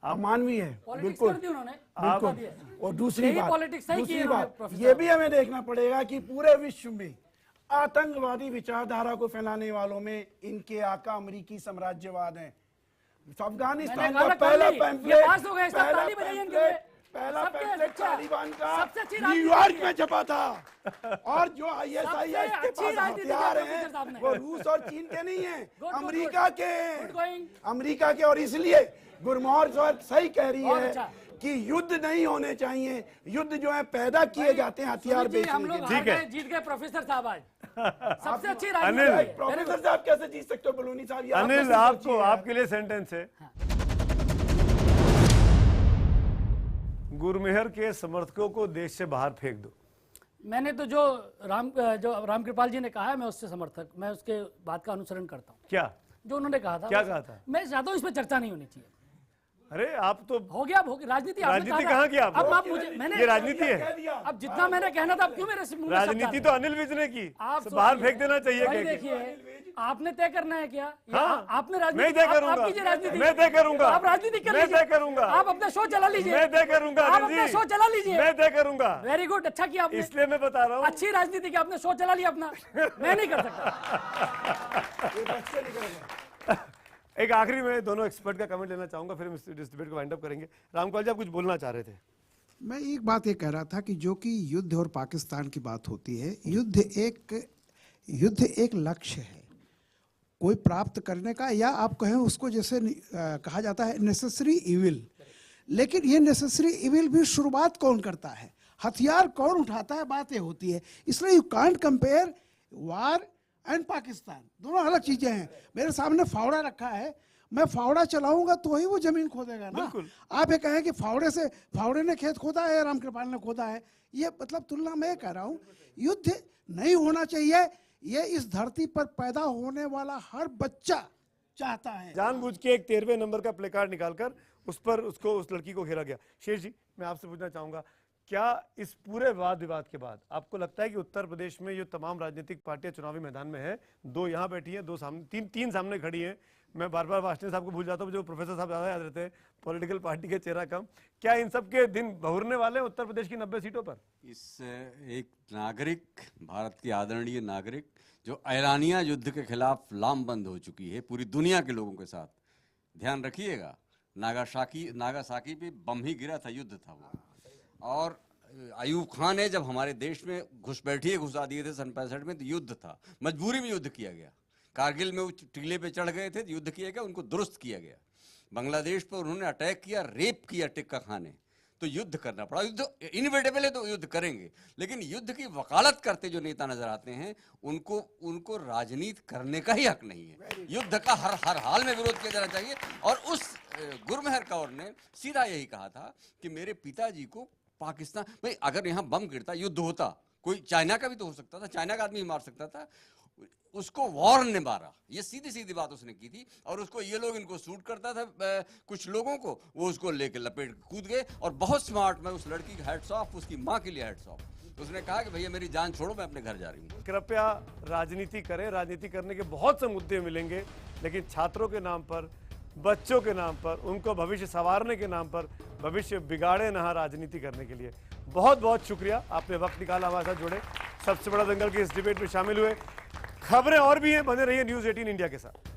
अमानवीय है, बिल्कुल। और दूसरी बात ये भी हमें देखना पड़ेगा कि पूरे विश्व में आतंकवादी विचारधारा को फैलाने वालों में इनके आका अमेरिकी साम्राज्यवाद है। अफगानिस्तान का पहला पैम्फलेट तालिबान का न्यूयॉर्क में छपा था, और जो ISIS के पास हथियार हैं वो रूस और चीन के नहीं हैं, अमेरिका के। और इसलिए गुरमोहर साहब सही कह रही है कि युद्ध नहीं होने चाहिए, युद्ध जो है पैदा किए जाते हैं हथियार बेचने के। ठीक है, जीत गए प्रोफेसर साहब आज। सबसे अच्छी राजनीति। प्रोफेसर साहब कैसे जीत सकते हो बलूनी साहब? अनिल, आपको आपके लिए सेंटेंस है, गुरमेहर के समर्थकों को देश से बाहर फेंक दो। मैंने तो जो रामकृपाल जी ने कहा है, मैं उससे समर्थक, मैं उसके बात का अनुसरण करता हूँ। क्या जो उन्होंने कहा था, क्या कहा था? मैं चाहता हूँ इस पर चर्चा नहीं होनी चाहिए। अरे आप तो हो गया राजनीति कहाँ की आप? अब आप मुझे, मैंने ये राजनीति है। अब जितना मैंने कहना था, क्यों मेरे मुंह में राजनीति तो अनिल विज ने की, बाहर फेंक देना चाहिए। देखिए, आपने तय करना है क्या? हाँ, आपने राजनीति, मैं तय करूंगा, मैं तय करूंगा, आप राजनीति कर लीजिए, मैं तय करूंगा, आप अपना शो चला लीजिए, मैं तय करूंगा, आप अपना शो चला लीजिए, मैं तय करूंगा। वेरी गुड, अच्छा किया आपने, इसलिए मैं बता रहा हूँ, अच्छी राजनीति की, आपने शो चला लिया अपना, मैं नहीं कर सकता। एक आखिरी में दोनों एक्सपर्ट का कमेंट लेना चाहूंगा, फिर हम इस डिबेट को वाइंड अप करेंगे। रामकृपाल जी, आप कुछ बोलना चाह रहे थे? मैं एक बात ये कह रहा था कि जो कि युद्ध और पाकिस्तान की बात होती है, युद्ध एक लक्ष्य है कोई प्राप्त करने का, या आप कहें उसको जैसे कहा जाता है नेसेसरी इविल, लेकिन ये नेसेसरी इविल भी शुरुआत कौन करता है? हथियार कौन उठाता है, बात ये होती है। इसलिए you can't compare war and Pakistan, दोनों अलग चीजें हैं। मेरे सामने फावड़ा रखा है, मैं फावड़ा चलाऊंगा तो ही वो जमीन खोदेगा ना। आप ये कहें कि फावड़े ने खेत खोदा है, रामकृपाल ने खोदा है, ये मतलब तुलना मैं कह रहा हूं। युद्ध नहीं होना चाहिए, ये इस धरती पर पैदा होने वाला हर बच्चा चाहता है। जानबूझ के एक 13वें नंबर का प्ले कार्ड निकालकर उस पर उस लड़की को घेरा गया। शेष जी, मैं आपसे पूछना चाहूंगा, क्या इस पूरे वाद विवाद के बाद आपको लगता है कि उत्तर प्रदेश में ये तमाम राजनीतिक पार्टियां चुनावी मैदान में है, दो यहाँ बैठी हैं, दो सामने, तीन सामने खड़ी हैं, मैं बार बार वाजपेयी साहब को भूल जाता हूँ, जो प्रोफेसर साहब ज्यादा याद रहते हैं, पॉलिटिकल पार्टी के चेहरा कम, क्या इन सब के दिन बहुरने वाले हैं उत्तर प्रदेश की 90 सीटों पर? इस एक नागरिक, भारत की आदरणीय नागरिक, जो ऐलानिया युद्ध के खिलाफ लामबंद हो चुकी है पूरी दुनिया के लोगों के साथ। ध्यान रखिएगा, नागासाकी पे बम ही गिरा था, युद्ध था वो। और अयूब खान ने जब हमारे देश में घुसपैठिए घुसा दिए थे सन 65 में, तो युद्ध था, मजबूरी में युद्ध किया गया। कारगिल में वो टीले पे चढ़ गए थे, युद्ध किया गया, उनको दुरुस्त किया गया। बांग्लादेश पर उन्होंने अटैक किया, रेप किया टिक्का खान ने, तो युद्ध करना पड़ा। युद्ध इनविटेबल है तो युद्ध करेंगे, लेकिन युद्ध की वकालत करते जो नेता नजर आते हैं उनको राजनीति करने का ही हक नहीं है। युद्ध का हर हाल में विरोध किया जाना चाहिए। और उस गुरमेहर कौर ने सीधा यही कहा था कि मेरे पिताजी को पाकिस्तान, भाई अगर यहाँ बम गिरता, युद्ध होता, कोई चाइना का भी तो हो सकता था, चाइना का आदमी मार सकता था, उसको वॉर ने मारा। ये सीधी सीधी बात उसने की थी। और उसको ये लोग, इनको सूट करता था कुछ लोगों को, वो उसको लेके लपेट कूद गए। और बहुत स्मार्ट, मैं उस लड़की की हैट्स ऑफ, उसकी माँ के लिए हैट्स ऑफ। उसने कहा कि भैया मेरी जान छोड़ो, मैं अपने घर जा रही हूँ। कृपया राजनीति करें, राजनीति करने के बहुत से मुद्दे मिलेंगे, लेकिन छात्रों के नाम पर, बच्चों के नाम पर, उनको भविष्य संवारने के नाम पर भविष्य बिगाड़े ना राजनीति करने के लिए बहुत बहुत शुक्रिया, आपने वक्त निकाला, हमारे साथ जुड़े, सबसे बड़ा दंगल की इस डिबेट में शामिल हुए। खबरें और भी हैं, बने रहिए न्यूज़ 18 इंडिया के साथ।